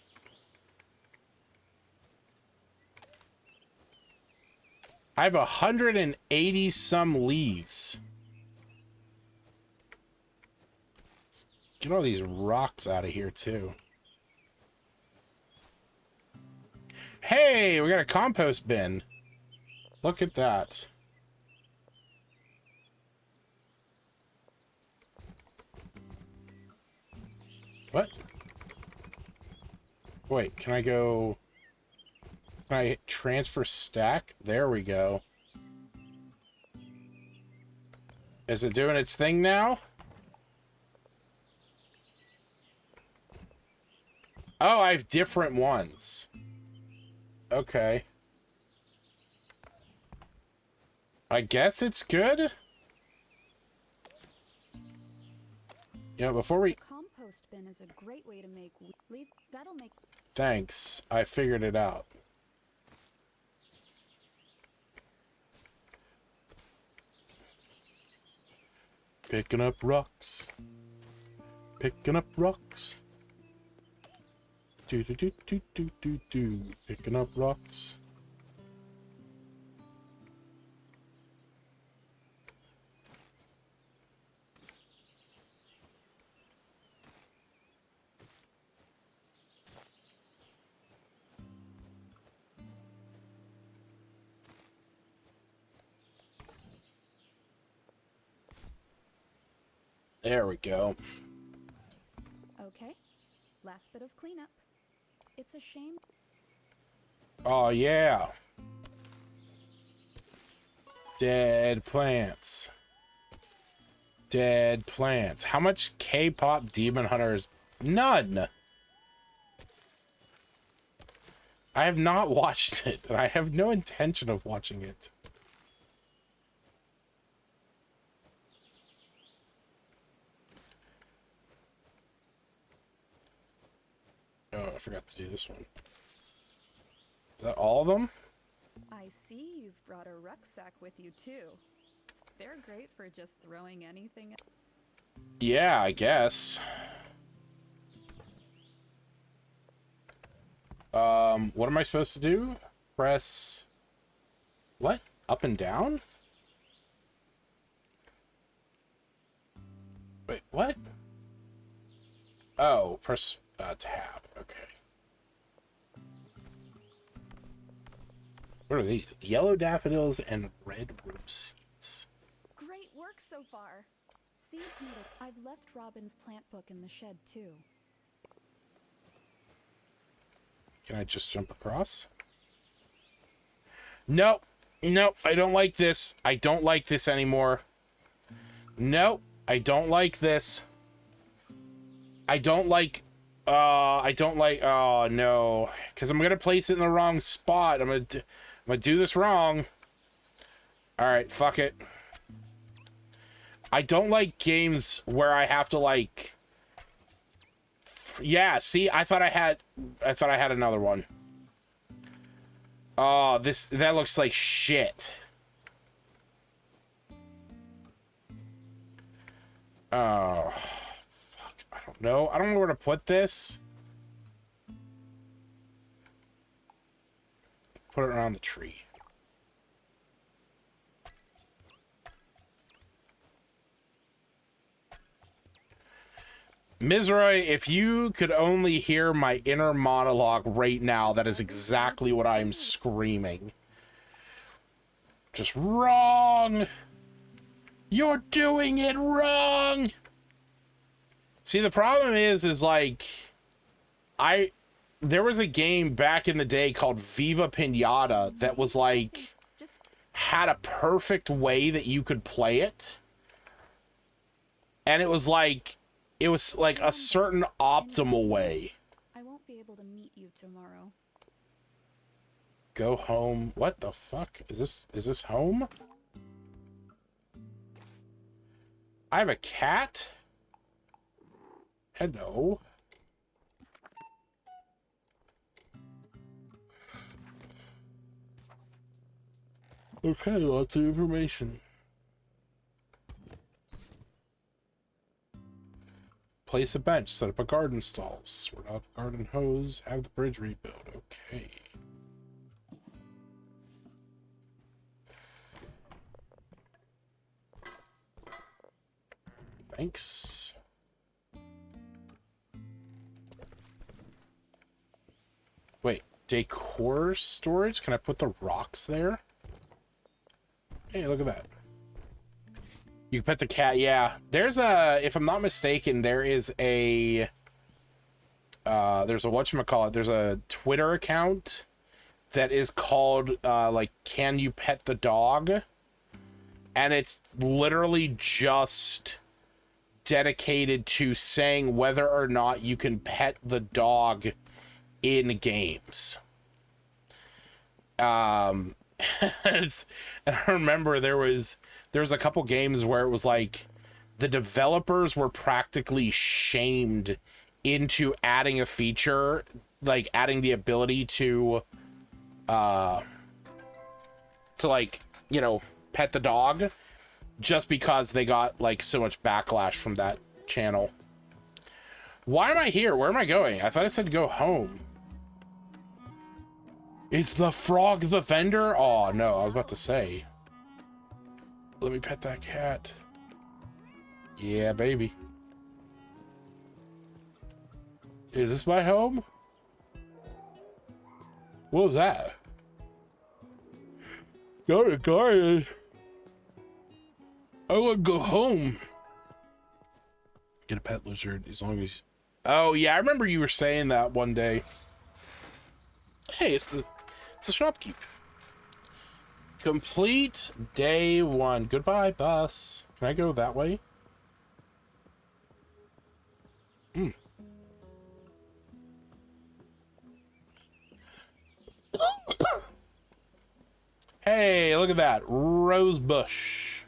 I have 180 some leaves. Get all these rocks out of here too. Hey, we got a compost bin. Look at that. What? Wait, can I go... Can I transfer stack? There we go. Is it doing its thing now? Oh, I have different ones. Okay. I guess it's good. You know, before we... Compost bin is a great way to make leaf. That'll make... Thanks. I figured it out. Picking up rocks. Picking up rocks. Do do do do do do do. Picking up rocks. There we go. Okay. Last bit of cleanup. It's a shame. Oh, yeah. Dead plants. Dead plants. How much K-pop Demon Hunters? None. I have not watched it, and I have no intention of watching it. Oh, I forgot to do this one. Is that all of them? I see you've brought a rucksack with you too. They're great for just throwing anything. Yeah, I guess. What am I supposed to do? Press... What? Up and down? What? Oh, press tab. Okay. What are these? Yellow daffodils and red rose seeds. Great work so far. Seeds needed. I've left Robin's plant book in the shed too. Can I just jump across? Nope. Nope. I don't like this. I don't like this anymore. Nope. I don't like this. I don't like... oh, no. Because I'm going to place it in the wrong spot. I'm going to do this wrong. Alright, fuck it. I don't like games where I have to, like... Yeah, see? I thought I had another one. Oh, that looks like shit. Oh, fuck. I don't know. I don't know where to put this. Put it around the tree. Mizroy, if you could only hear my inner monologue right now, that is exactly what I'm screaming. Just wrong. You're doing it wrong. See, the problem is like, there was a game back in the day called Viva Pinata that was like, had a perfect way that you could play it. And it was like a certain optimal way. I won't be able to meet you tomorrow. Go home. What the fuck? Is this home? I have a cat? Hello. Okay, lots of information. Place a bench, set up a garden stall, sort out garden hose, have the bridge rebuilt. Okay. Thanks. Wait, decor storage? Can I put the rocks there? Hey, look at that. You can pet the cat, yeah. There's a, if I'm not mistaken, there's a whatchamacallit, there's a Twitter account that is called, like, Can You Pet the Dog? And it's literally just dedicated to saying whether or not you can pet the dog in games. And I remember there was a couple games where it was like the developers were practically shamed into adding a feature, like adding the ability to like, you know, pet the dog, just because they got like so much backlash from that channel. Why am I here? Where am I going? I thought I said go home. Is the frog the vendor? Oh no, I was about to say. Let me pet that cat. Yeah, baby. Is this my home? What was that? Go to garden. I want to go home. Get a pet lizard as long as... Oh yeah, I remember you were saying that one day. Hey, it's the shopkeep. Complete day 1. Goodbye, bus. Can I go that way? Hey, look at that. Rose bush.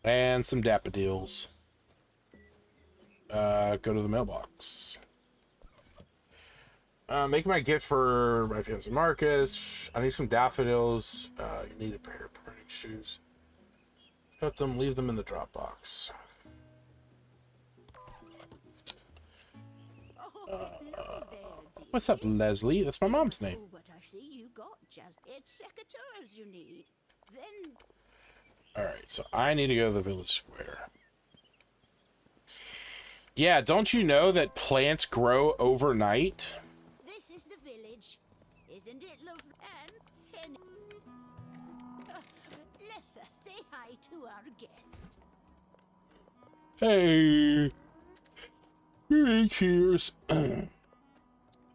And some daffodils. Go to the mailbox. Make my gift for my fiance Marcus. I need some daffodils. You need a pair of running shoes. Cut them, leave them in the drop box. What's up, Leslie? That's my mom's name. But I see you got just 8 secateurs you need. Then Alright, so I need to go to the village square. Yeah, don't you know that plants grow overnight? This is the village. Isn't it lovely? And let us say hi to our guest. Hey. Cheers.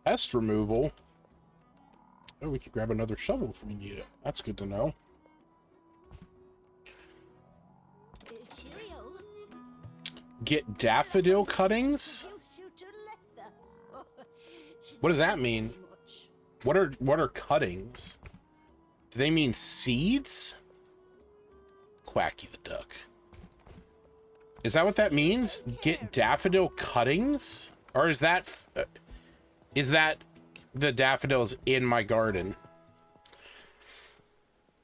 Pest removal. Oh, we could grab another shovel if we need it. That's good to know. Cheerio. Get daffodil cuttings? What does that mean? What are cuttings? Do they mean seeds? Quacky the duck. Is that what that means? Get daffodil cuttings? Or is that the daffodils in my garden?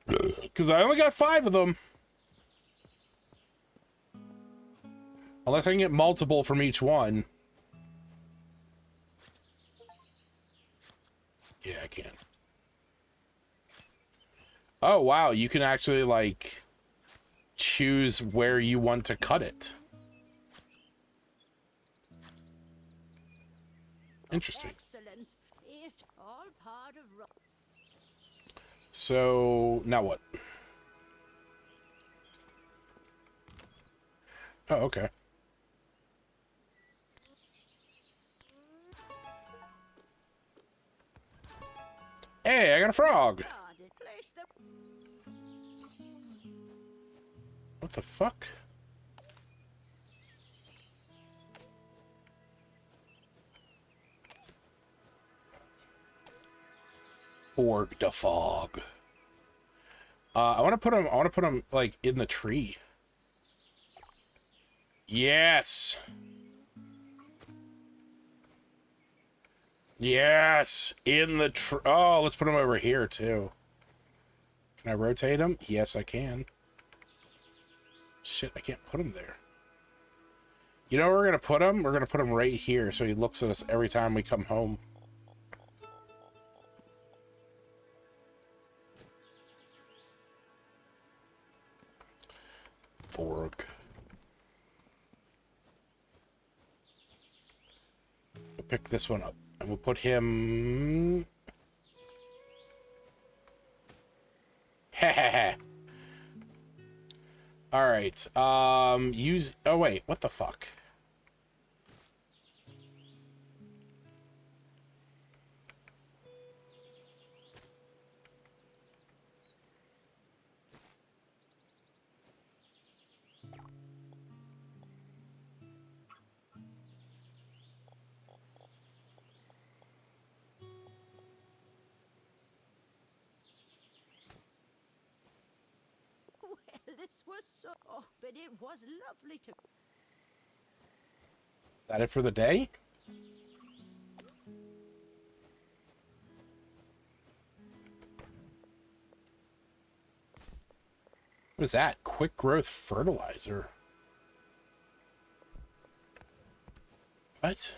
Because I only got 5 of them. Unless I can get multiple from each one. Yeah, I can. Oh, wow. You can actually, like, choose where you want to cut it. Interesting. Excellent. If all part of So, now what? Oh, okay. Hey, I got a frog. What the fuck? Org the fog. I want to put him. I want to put him like in the tree. Yes. Yes, in the tree. Oh, let's put him over here too. Can I rotate him? Yes, I can. Shit, I can't put him there. You know where we're gonna put him? We're gonna put him right here, so he looks at us every time we come home. Fork. We'll pick this one up, and we'll put him. Heh. All right. Use. Oh wait, what the fuck? This was so, but it was lovely to. Is that it for the day? What is that? Quick growth fertilizer. What?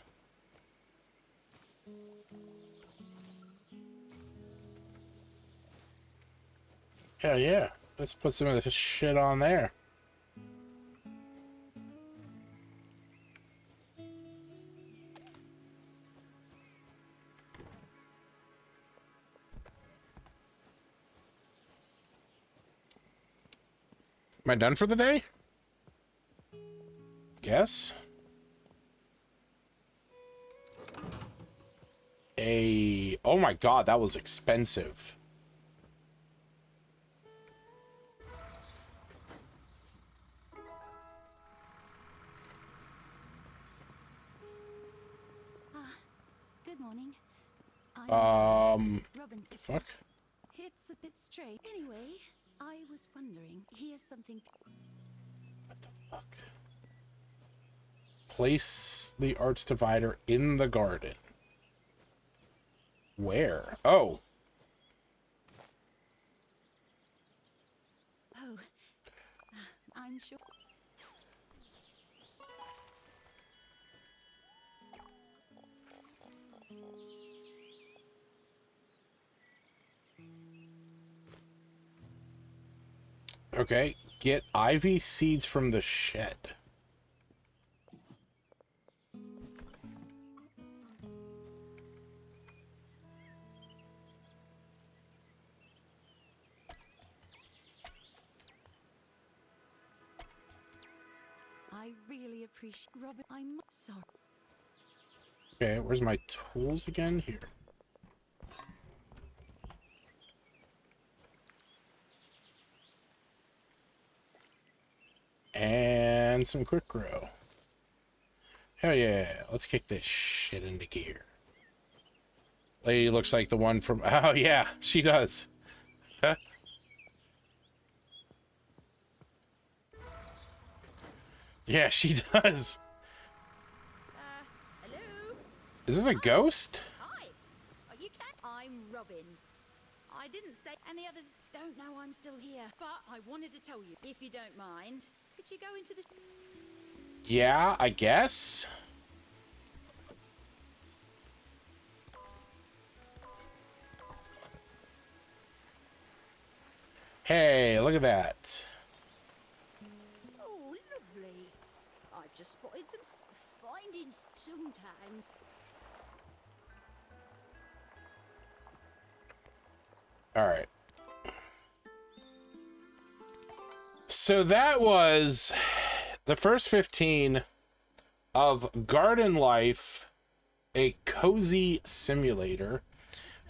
Hell yeah. Let's put some of this shit on there. Am I done for the day? Guess. Oh my god, that was expensive. Good morning. Robin's sister. Fuck. It's a bit strange. Anyway, I was wondering, here's something. What the fuck? Place the arts divider in the garden. Where? Oh. Oh, I'm sure. Okay. Get ivy seeds from the shed. I really appreciate Robin. I'm sorry. Okay, where's my tools again? Here. And some quick grow. Hell yeah, let's kick this shit into gear. Lady looks like the one from... Oh yeah, she does. Huh? Yeah, she does. Hello? Is this a ghost? Hi. Are you cat? I'm Robin. I didn't say... And the others don't know I'm still here. But I wanted to tell you, if you don't mind, could you go into the... Yeah, I guess. Hey, look at that. Oh, lovely. I've just spotted some findings sometimes. All right. So that was the first 15 of Garden Life, a cozy simulator.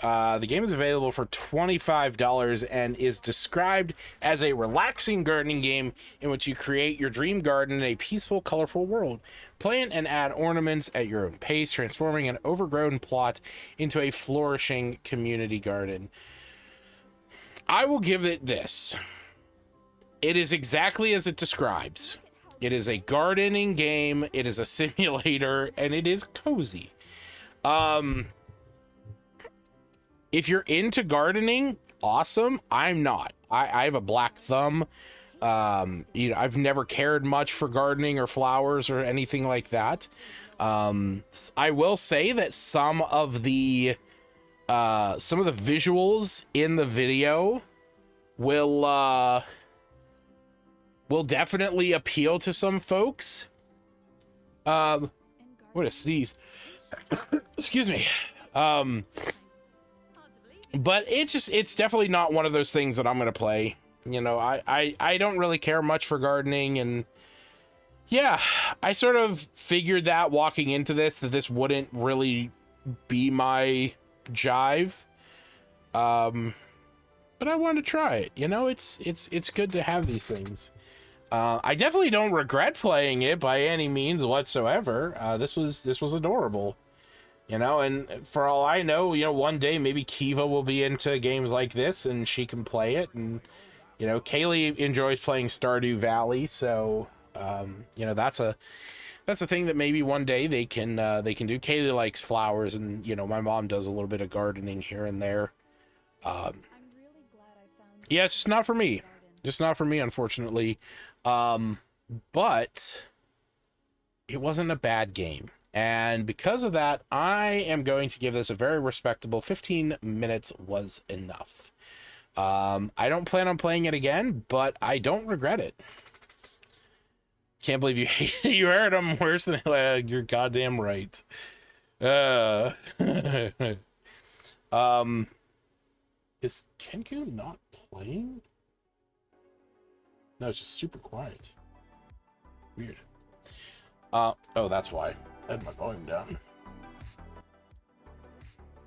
The game is available for $25 and is described as a relaxing gardening game in which you create your dream garden in a peaceful, colorful world. Plant and add ornaments at your own pace, transforming an overgrown plot into a flourishing community garden. I will give it this. It is exactly as it describes. It is a gardening game, it is a simulator, and it is cozy. If you're into gardening, awesome. I'm not. I have a black thumb. I've never cared much for gardening or flowers or anything like that. I will say that some of the visuals in the video will definitely appeal to some folks. What a sneeze. Excuse me. But it's definitely not one of those things that I'm going to play. You know, I don't really care much for gardening, and yeah, I sort of figured that walking into this, that this wouldn't really be my jive. But I wanted to try it. You know, it's good to have these things. I definitely don't regret playing it by any means whatsoever. This was adorable. You know, and for all I know, you know, one day maybe Kiva will be into games like this and she can play it. And, you know, Kaylee enjoys playing Stardew Valley. So, you know, that's a thing that maybe one day they can do. Kaylee likes flowers, and, you know, my mom does a little bit of gardening here and there. I'm really glad I found Yeah, it's just not for me. Just not for me, unfortunately. But it wasn't a bad game. And because of that, I am going to give this a very respectable 15 minutes was enough. I don't plan on playing it again, but I don't regret it. Can't believe you heard him worse than you're goddamn right. Is Kenku not playing? No, it's just super quiet. Weird. Oh, that's why. I had my volume down.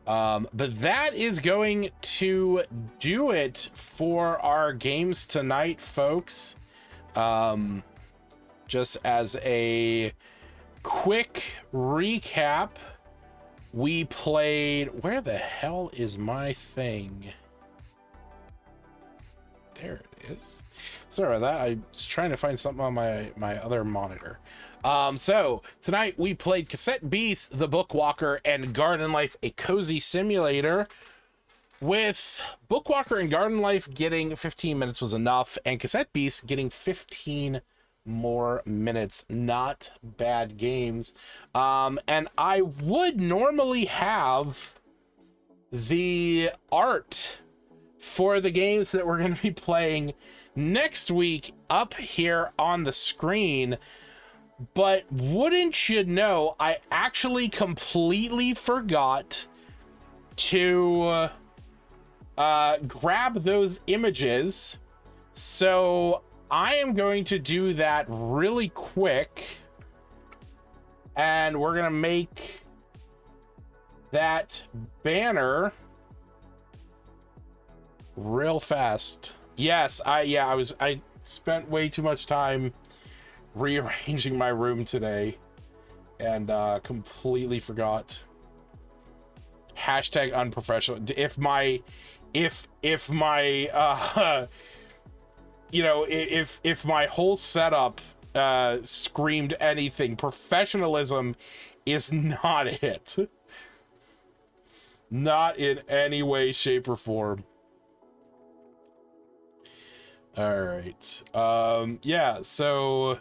But that is going to do it for our games tonight, folks. Just as a quick recap, we played... Where the hell is my thing? There it is. Sorry about that. I was trying to find something on my other monitor. So tonight we played Cassette Beast, the Bookwalker, and Garden Life, a cozy simulator, with Bookwalker and Garden Life getting 15 minutes was enough, and Cassette Beast getting 15 more minutes. Not bad games. And I would normally have the art for the games that we're going to be playing next week up here on the screen. But wouldn't you know, I actually completely forgot to grab those images. So I am going to do that really quick. And we're going to make that banner real fast. Yes, I spent way too much time rearranging my room today and completely forgot. Hashtag unprofessional. If my you know, if my whole setup screamed anything, professionalism is not it. Not in any way, shape, or form. All right. Yeah, so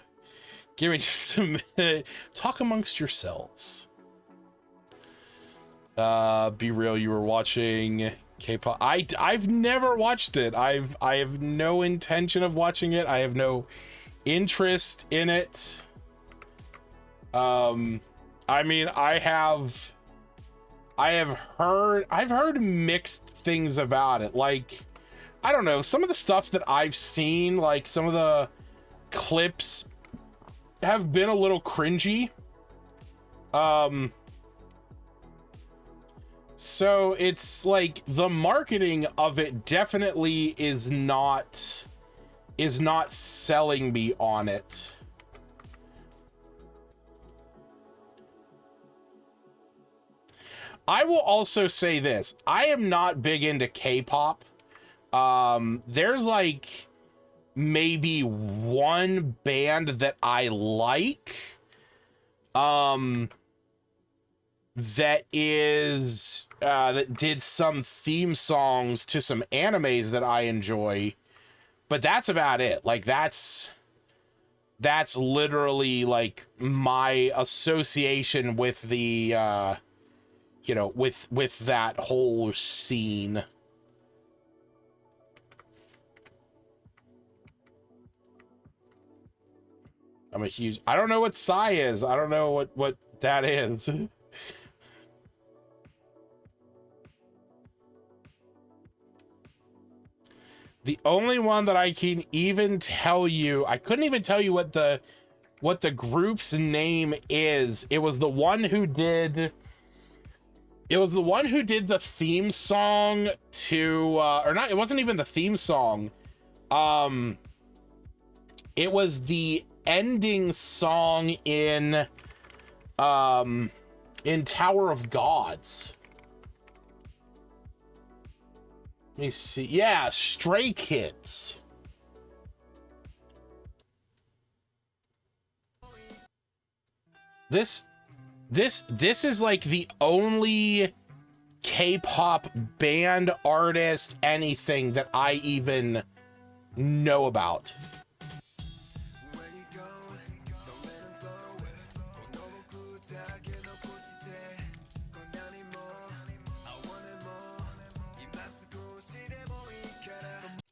give me just a minute. Talk amongst yourselves. Be real, you were watching K-pop. I've never watched it. I have no intention of watching it. I have no interest in it. I mean, I've heard mixed things about it. Like, I don't know, some of the stuff that I've seen, like some of the clips have been a little cringy. So it's like the marketing of it definitely is not selling me on it. I will also say this. I am not big into K-pop. There's like maybe one band that I like. That did some theme songs to some animes that I enjoy, but that's about it. Like that's literally like my association with the you know, with that whole scene. I don't know what Psy is. I don't know what that is. The only one that I can even tell you, I couldn't even tell you what the group's name is. It was the one who did the theme song to or not, it wasn't even the theme song. It was the ending song in Tower of Gods. Let me see. Yeah, Stray Kids. This is like the only K-pop band, artist, anything that I even know about.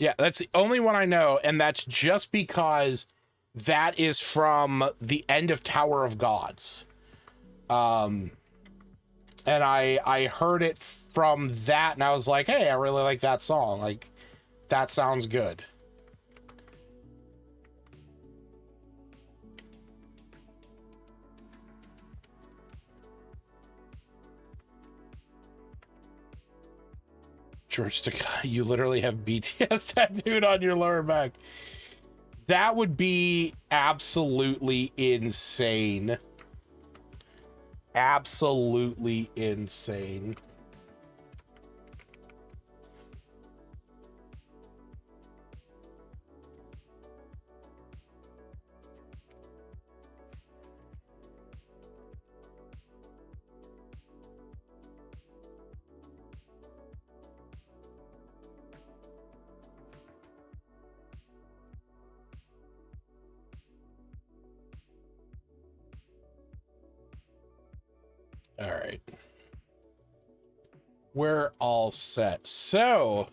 Yeah, that's the only one I know, and that's just because that is from the end of Tower of Gods. And I heard it from that, and I was like, hey, I really like that song. Like, that sounds good. George Takei, you literally have BTS tattooed on your lower back. That would be absolutely insane. Absolutely insane. All right. We're all set. So,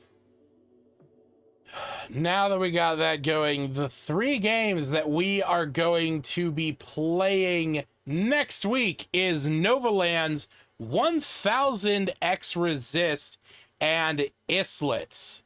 now that we got that going, the 3 games that we are going to be playing next week is Novalands, 1000 X Resist, and Islets.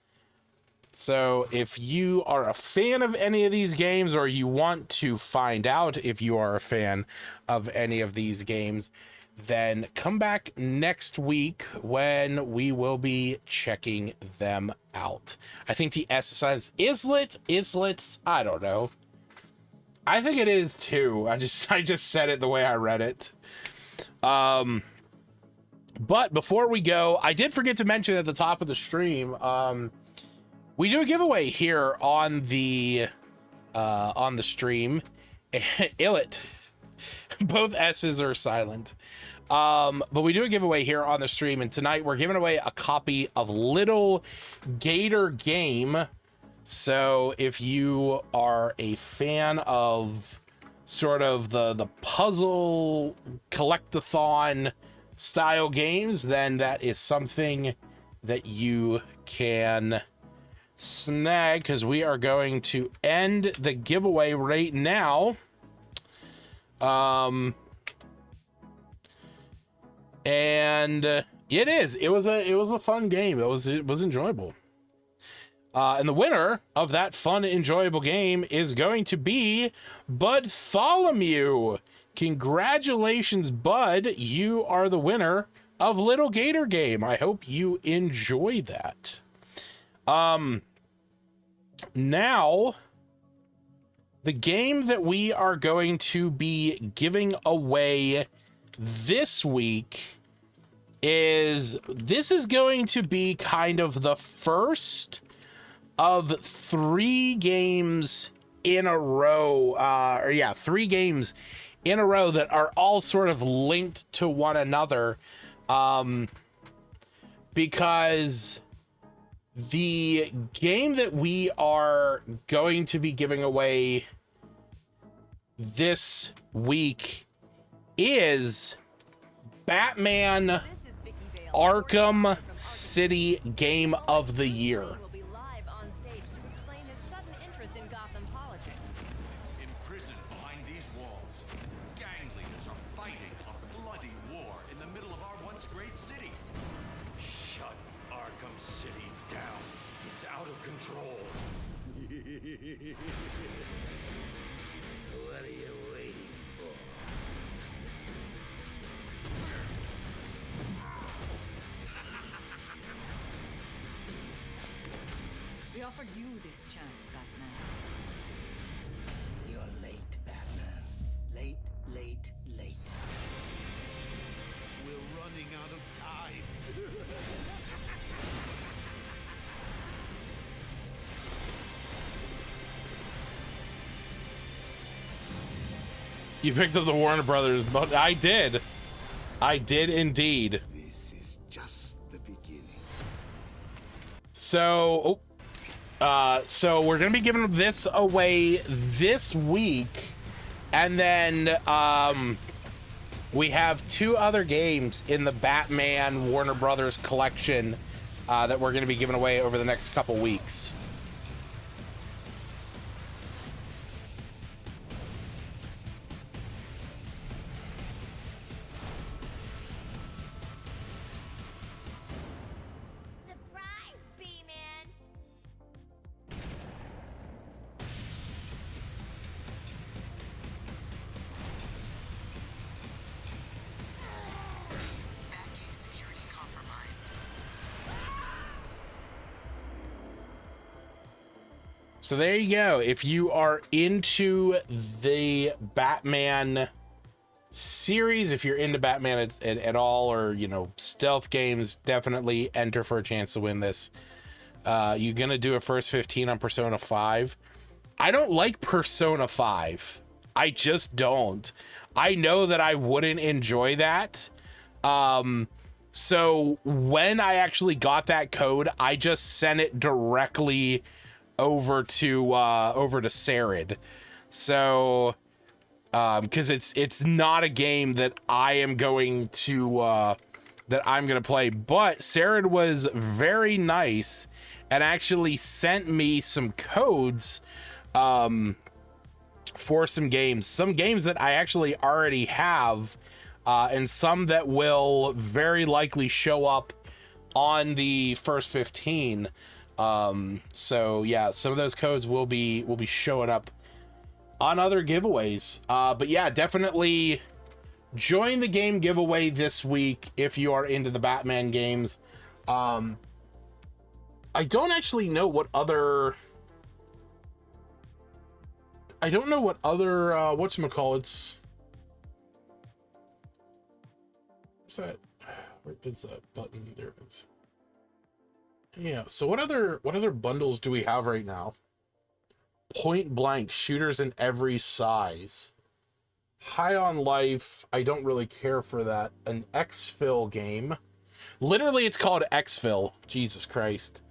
So if you are a fan of any of these games, or you want to find out if you are a fan of any of these games, then come back next week when we will be checking them out. I think the S is Islets. I don't know. I think it is too. I just said it the way I read it. But before we go, I did forget to mention at the top of the stream, we do a giveaway here on the stream. Illit. Both S's are silent. But we do a giveaway here on the stream, and tonight we're giving away a copy of Little Gator Game. So if you are a fan of sort of the puzzle collectathon style games, then that is something that you can snag, because we are going to end the giveaway right now. And it was a fun game. It was enjoyable. And the winner of that fun, enjoyable game is going to be Bartholomew. Congratulations, Bud. You are the winner of Little Gator Game. I hope you enjoy that. Now, the game that we are going to be giving away this week is going to be kind of the first of 3 games in a row. 3 games in a row that are all sort of linked to one another. Because the game that we are going to be giving away this week is Batman Arkham City Game of the Year. Will be live on stage to explain his sudden interest in Gotham politics. Imprisoned behind these walls, gang leaders are fighting a bloody war in the middle of our once great city. Shut Arkham City down. It's out of control. What are you waiting for? We offered you this chance, Batman. You're late, Batman. Late. We're running out of time. You picked up the Warner Brothers, but I did indeed. This is just the beginning. So we're gonna be giving this away this week, and then we have 2 other games in the Batman Warner Brothers collection that we're gonna be giving away over the next couple weeks. Surprise, B-Man! Batcave security compromised. So there you go. If you are into the Batman series, if you're into Batman at all, or, you know, stealth games, definitely enter for a chance to win this. You're going to do a first 15 on Persona 5. I don't like Persona 5. I just don't. I know that I wouldn't enjoy that. So when I actually got that code, I just sent it directly over to Sarid. So because it's not a game that I am going to play, but Sarid was very nice and actually sent me some codes for some games that I actually already have, and some that will very likely show up on the first 15. So yeah, some of those codes will be showing up on other giveaways. But yeah, definitely join the game giveaway this week if you are into the Batman games. I don't actually know what other whatchamacallits. What's that? Where is that button? There it is. Yeah, so what other bundles do we have right now? Point Blank, shooters in every size. High on Life, I don't really care for that. An Exfil game. Literally, it's called Exfil. Jesus Christ.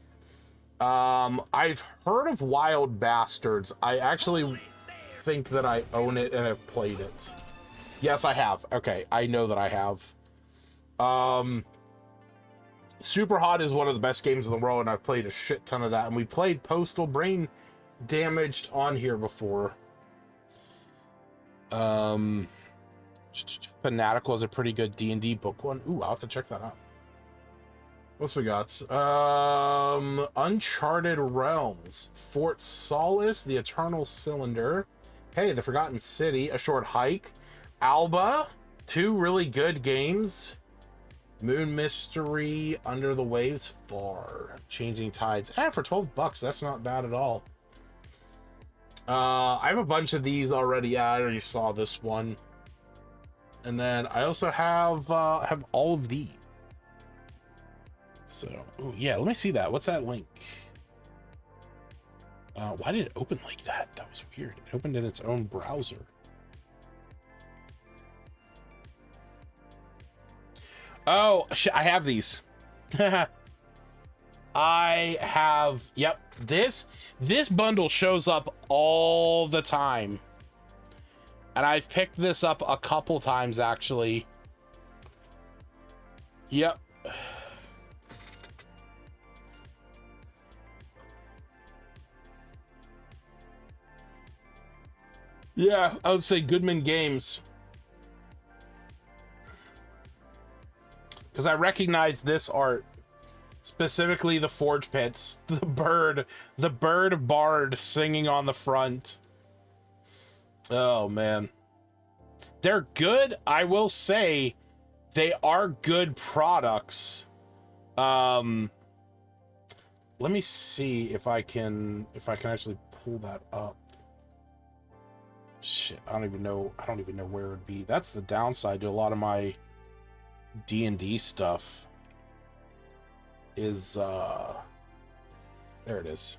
I've heard of Wild Bastards. I actually think that I own it and have played it. Yes, I have. Okay, I know that I have. Super Hot is one of the best games in the world, and I've played a shit ton of that. And we played Postal Brain Damaged on here before. Fanatical is a pretty good D&D book one. Ooh, I'll have to check that out. What's we got? Uncharted Realms, Fort Solace, The Eternal Cylinder, hey, The Forgotten City, A Short Hike, Alba, 2 really good games. Moon Mystery, Under the Waves, Far, Changing Tides. For $12, that's not bad at all. I have a bunch of these already. Yeah, I already saw this one. And then I also have all of these. So, ooh, yeah, let me see that. What's that link? Why did it open like that? That was weird. It opened in its own browser. Oh, shit, I have these. I have, yep, this bundle shows up all the time. And I've picked this up a couple times, actually. Yep. Yeah, I would say Goodman Games. Because I recognize this art. Specifically the Forge Pits. The bird bard singing on the front. Oh, man. They're good. I will say they are good products. Let me see if I can actually pull that up. Shit, I don't even know where it would be. That's the downside to a lot of my D&D stuff. Is there it is.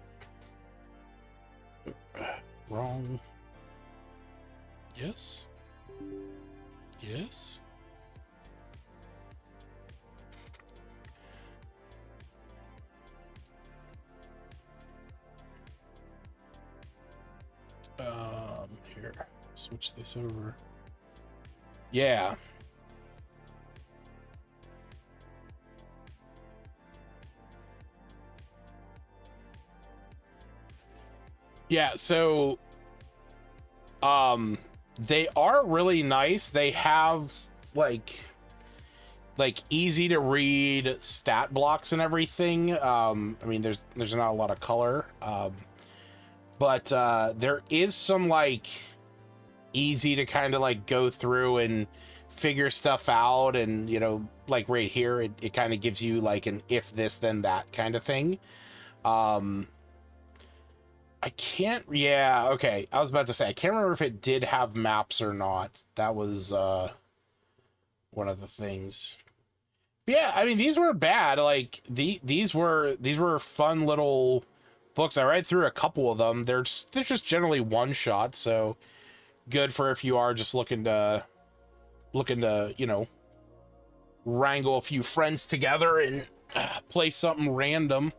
Wrong. Yes. Yes. Here, switch this over. Yeah. Yeah, so they are really nice. They have like easy to read stat blocks and everything. I mean, there's not a lot of color. But there is some like easy to kind of like go through and figure stuff out, and you know, like right here it kind of gives you like an if this then that kind of thing. I can't, yeah, okay, I was about to say I can't remember if it did have maps or not. That was one of the things. But yeah, I mean, these were bad. Like these were fun little books. I read through a couple of them. They're just generally one shot, so good for if you are just looking to you know, wrangle a few friends together and play something random.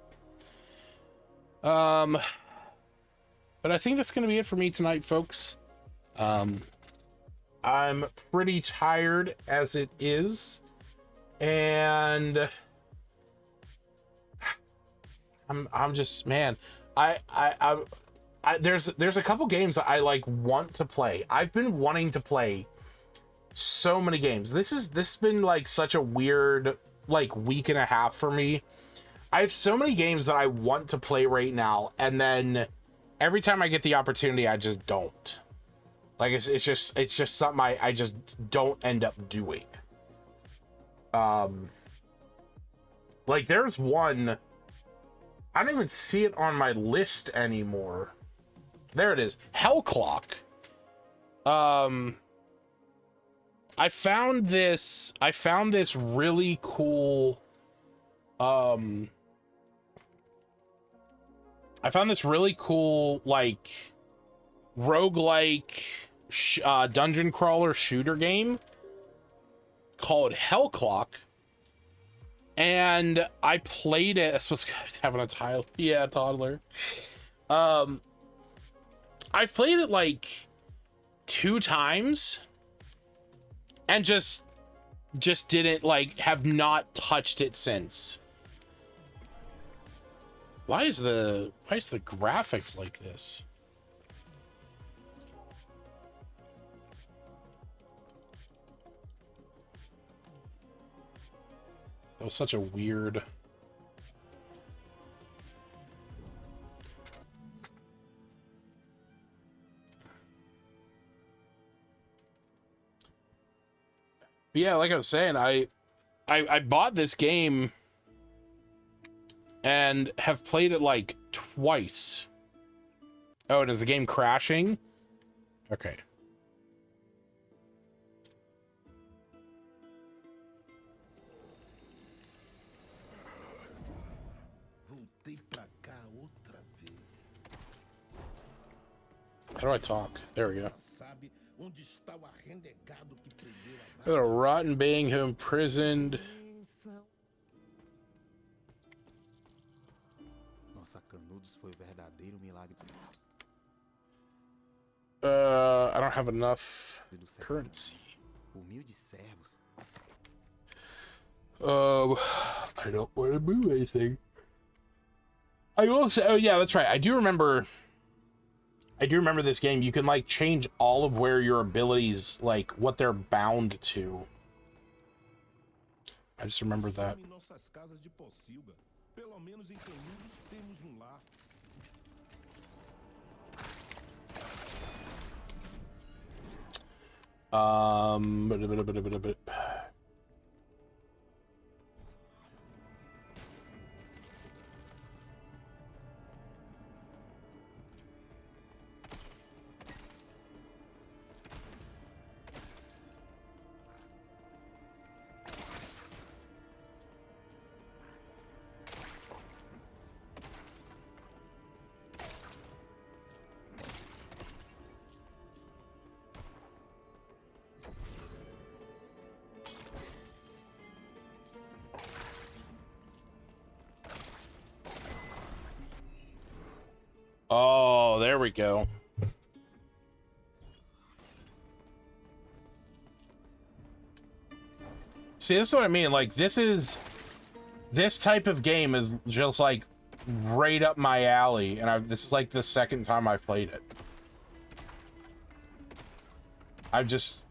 But I think that's gonna be it for me tonight, folks. I'm pretty tired as it is, and I'm just, man, I there's a couple games that I like want to play. I've been wanting to play so many games. This has been like such a weird like week and a half for me. I have so many games that I want to play right now, and then every time I get the opportunity, I just don't. Like, it's just something I just don't end up doing. Like, there's one, I don't even see it on my list anymore. There it is, Hell Clock. I found this really cool, like, roguelike dungeon crawler shooter game called Hell Clock. And I played it. That's what's having a toddler. Yeah, toddler. I played it like 2 times and just didn't, like, have not touched it since. Why is the graphics like this? That was such a weird... But yeah, like I was saying, I bought this game and have played it like twice. Oh, and is the game crashing? Okay. How do I talk? There we go. Got a rotten being who imprisoned. I don't have enough currency. I don't want to move anything. I also, oh yeah, that's right. I do remember this game. You can, like, change all of where your abilities, like, what they're bound to. I just remembered that. Oh, there we go. See, this is what I mean. Like, this type of game is just, like, right up my alley, and this is like the second time I played it. I've just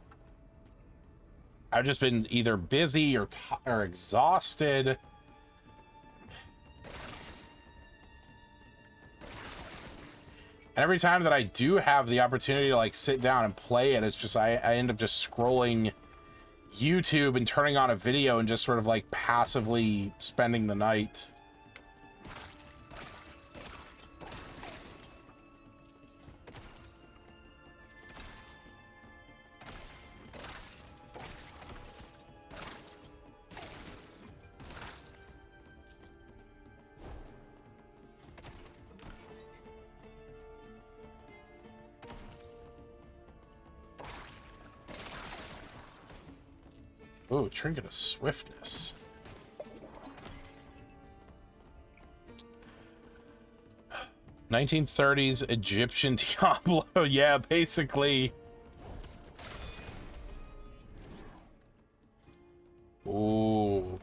been either busy or exhausted. And every time that I do have the opportunity to, like, sit down and play it, it's just I end up just scrolling YouTube and turning on a video and just sort of, like, passively spending the night. Oh, Trinket of Swiftness. "1930s Egyptian Diablo." Yeah, basically. Ooh.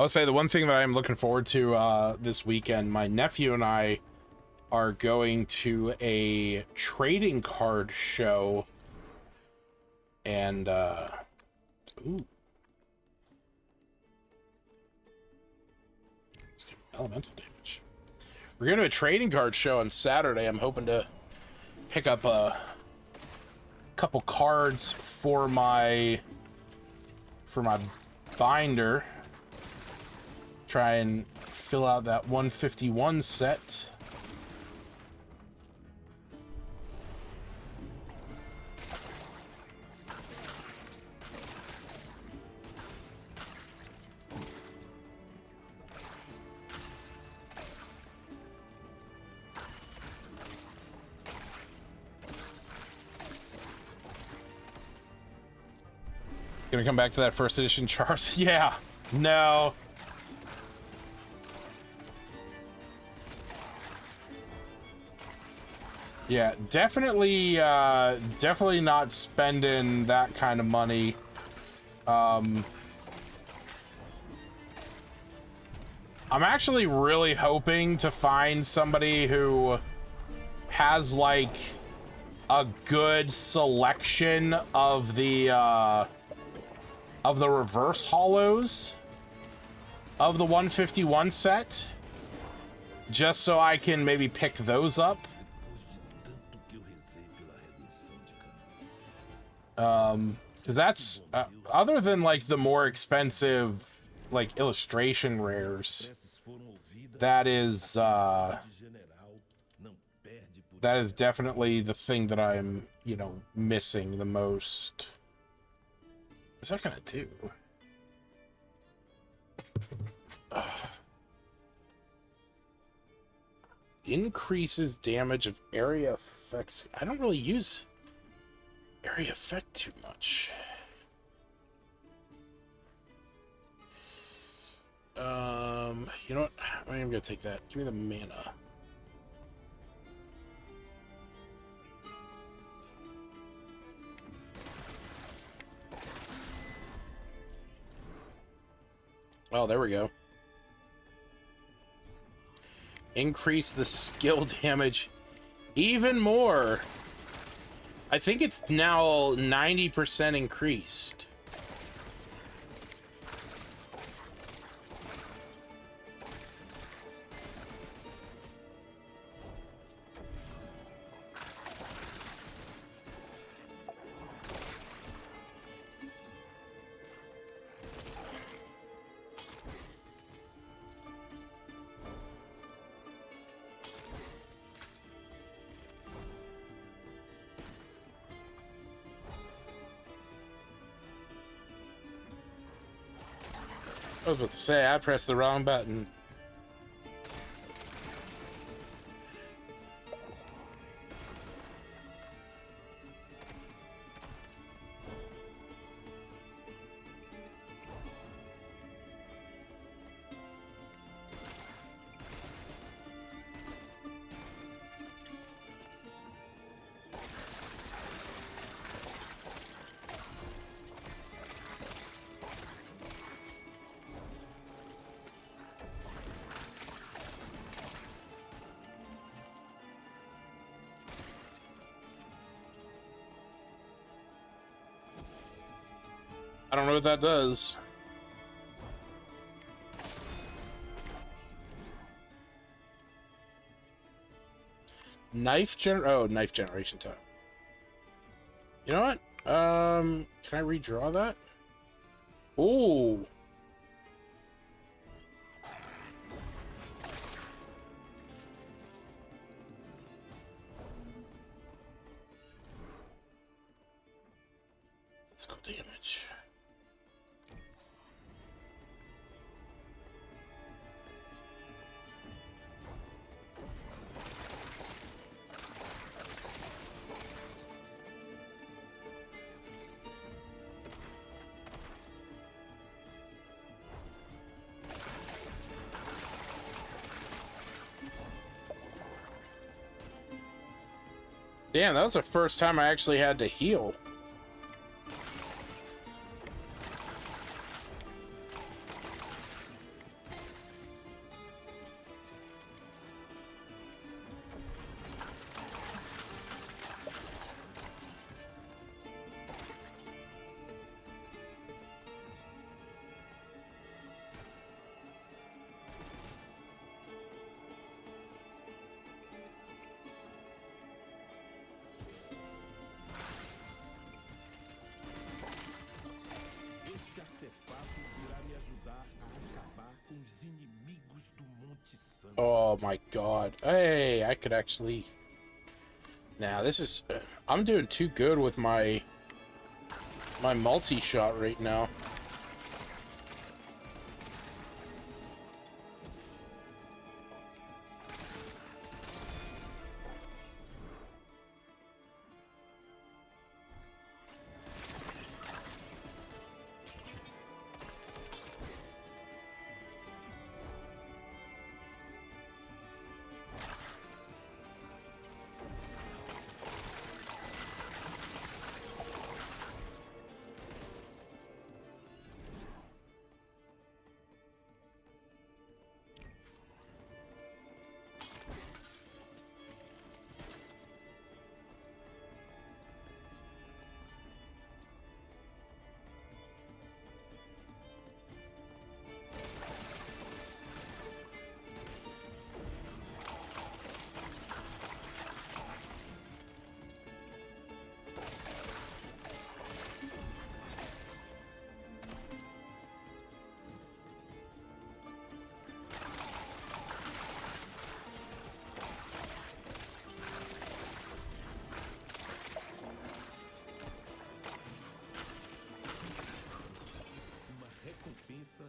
I'll say the one thing that I'm looking forward to this weekend, my nephew and I are going to a trading card show, and ooh, elemental damage. We're going to a trading card show on Saturday. I'm hoping to pick up a couple cards for my binder. Try and fill out that 151 set. Gonna come back to that first edition Charles. Yeah. No. Yeah, definitely definitely not spending that kind of money. I'm actually really hoping to find somebody who has like a good selection of the reverse hollows of the 151 set, just so I can maybe pick those up. Because that's other than like the more expensive like illustration rares, that is definitely the thing that I'm, you know, missing the most. What's that gonna do? Increases damage of area effects. I don't really use area effect too much. You know what? I'm gonna take that. Give me the mana. Oh, there we go. Increase the skill damage even more. I think it's now 90% increased. I was about to say, I pressed the wrong button. I don't know what that does. Knife generation time. You know what? Can I redraw that? Ooh. Physical damage. Damn, that was the first time I actually had to heal. Oh my god. Hey, I could actually... Now, this is... I'm doing too good with my multi-shot right now.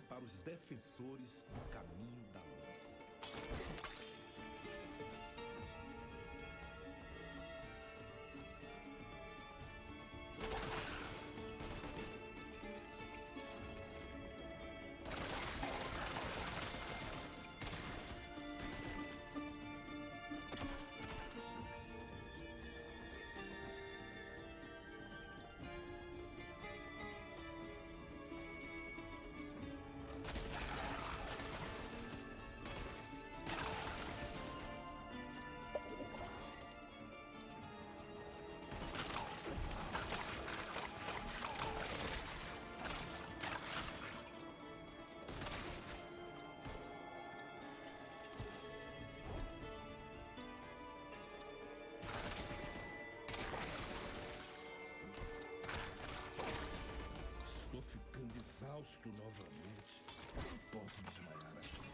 Para os defensores do caminho da luz. Exausto novamente. Não posso desmaiar aqui.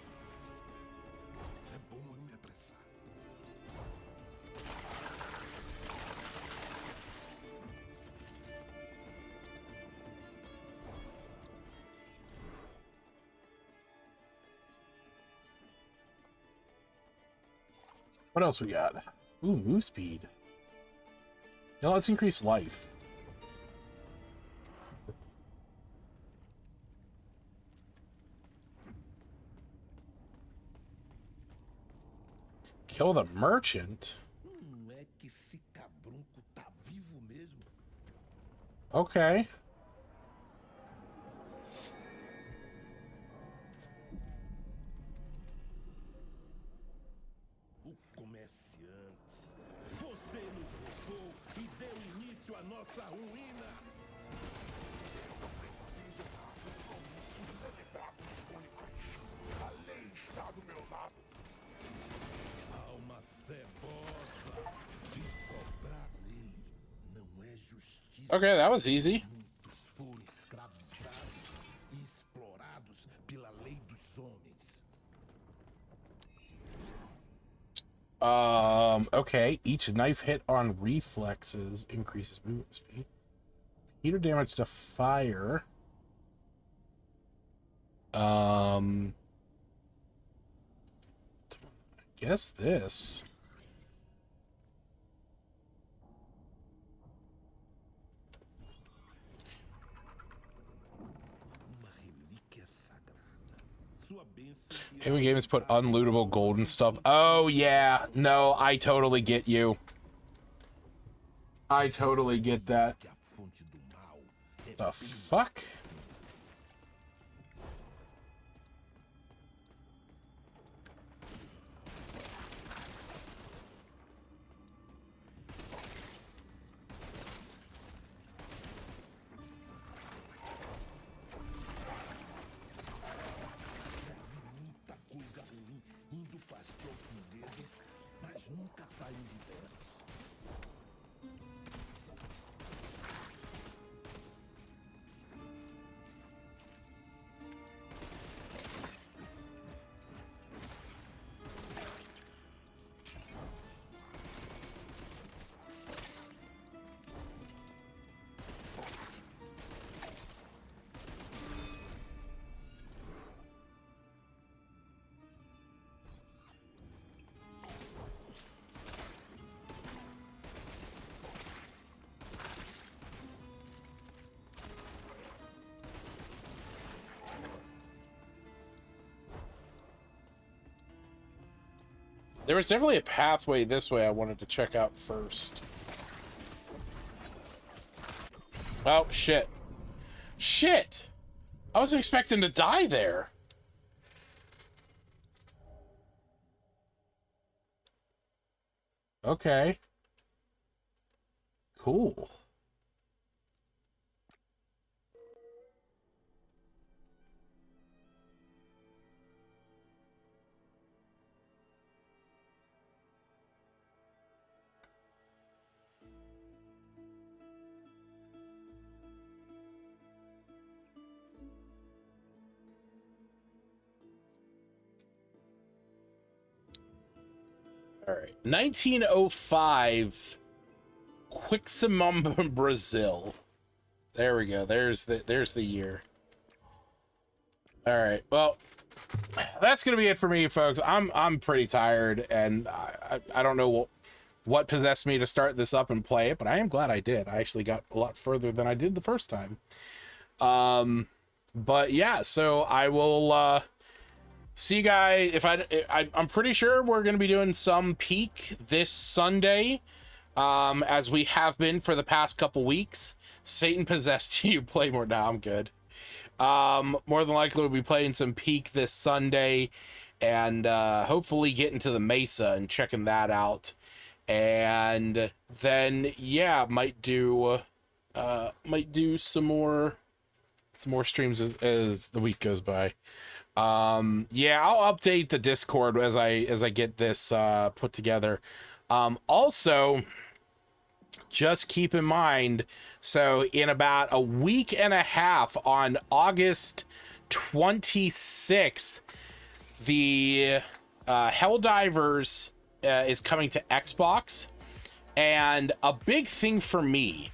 É bom eu me apressar. What else we got? Ooh, move speed. Now let's increase life. Kill the merchant? É que esse cabrunco tá vivo mesmo. Okay. O comerciante. Você nos roubou e deu início à nossa ruína. A lei está do meu lado. Alma cebosa. De cobrar lei não é justiça. Okay, that was easy. Muitos foram escravizados e explorados pela lei dos homens. Okay. Each knife hit on reflexes increases movement speed. Heater damage to fire. I guess this. Uma relíquia sagrada. Sua bênção Heavy games put unlootable gold and stuff. Oh, yeah. No, I totally get you. I totally get that. que a fonte do mal é The fuck? muita coisa ruim indo para as profundezas, mas nunca saiu de delas. There was definitely a pathway this way I wanted to check out first. Oh, shit. Shit! I wasn't expecting to die there. Okay. Cool. All right. 1905, Quiximum, Brazil. There we go. There's the year. All right. Well, that's gonna be it for me, folks. I'm pretty tired, and I don't know what possessed me to start this up and play it, but I am glad I did. I actually got a lot further than I did the first time. But yeah, so I will see you guys. If I'm pretty sure we're gonna be doing some peak this Sunday, as we have been for the past couple weeks. Satan possessed you. Play more now. I'm good. More than likely we'll be playing some peak this Sunday, and hopefully getting to the Mesa and checking that out. And then yeah, might do some more streams as the week goes by. Yeah, I'll update the Discord as I get this put together. Also, just keep in mind, so in about a week and a half, on August 26th, the Helldivers is coming to Xbox. And a big thing for me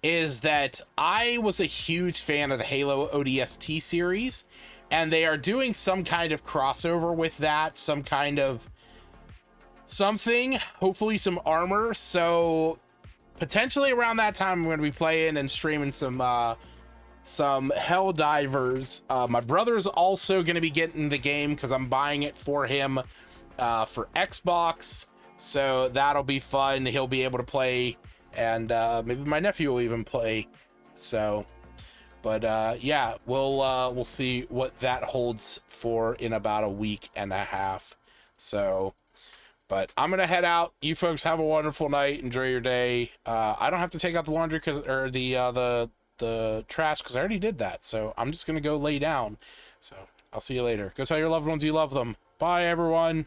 is that I was a huge fan of the Halo ODST series, and they are doing some kind of crossover with that, some kind of something, hopefully some armor. So potentially around that time, I'm going to be playing and streaming some Helldivers. My brother's also going to be getting the game because I'm buying it for him for Xbox. So that'll be fun. He'll be able to play, and maybe my nephew will even play. So, but yeah, we'll see what that holds for in about a week and a half. So, but I'm gonna head out. You folks have a wonderful night. Enjoy your day. I don't have to take out the laundry or the trash because I already did that. So I'm just gonna go lay down. So I'll see you later. Go tell your loved ones you love them. Bye, everyone.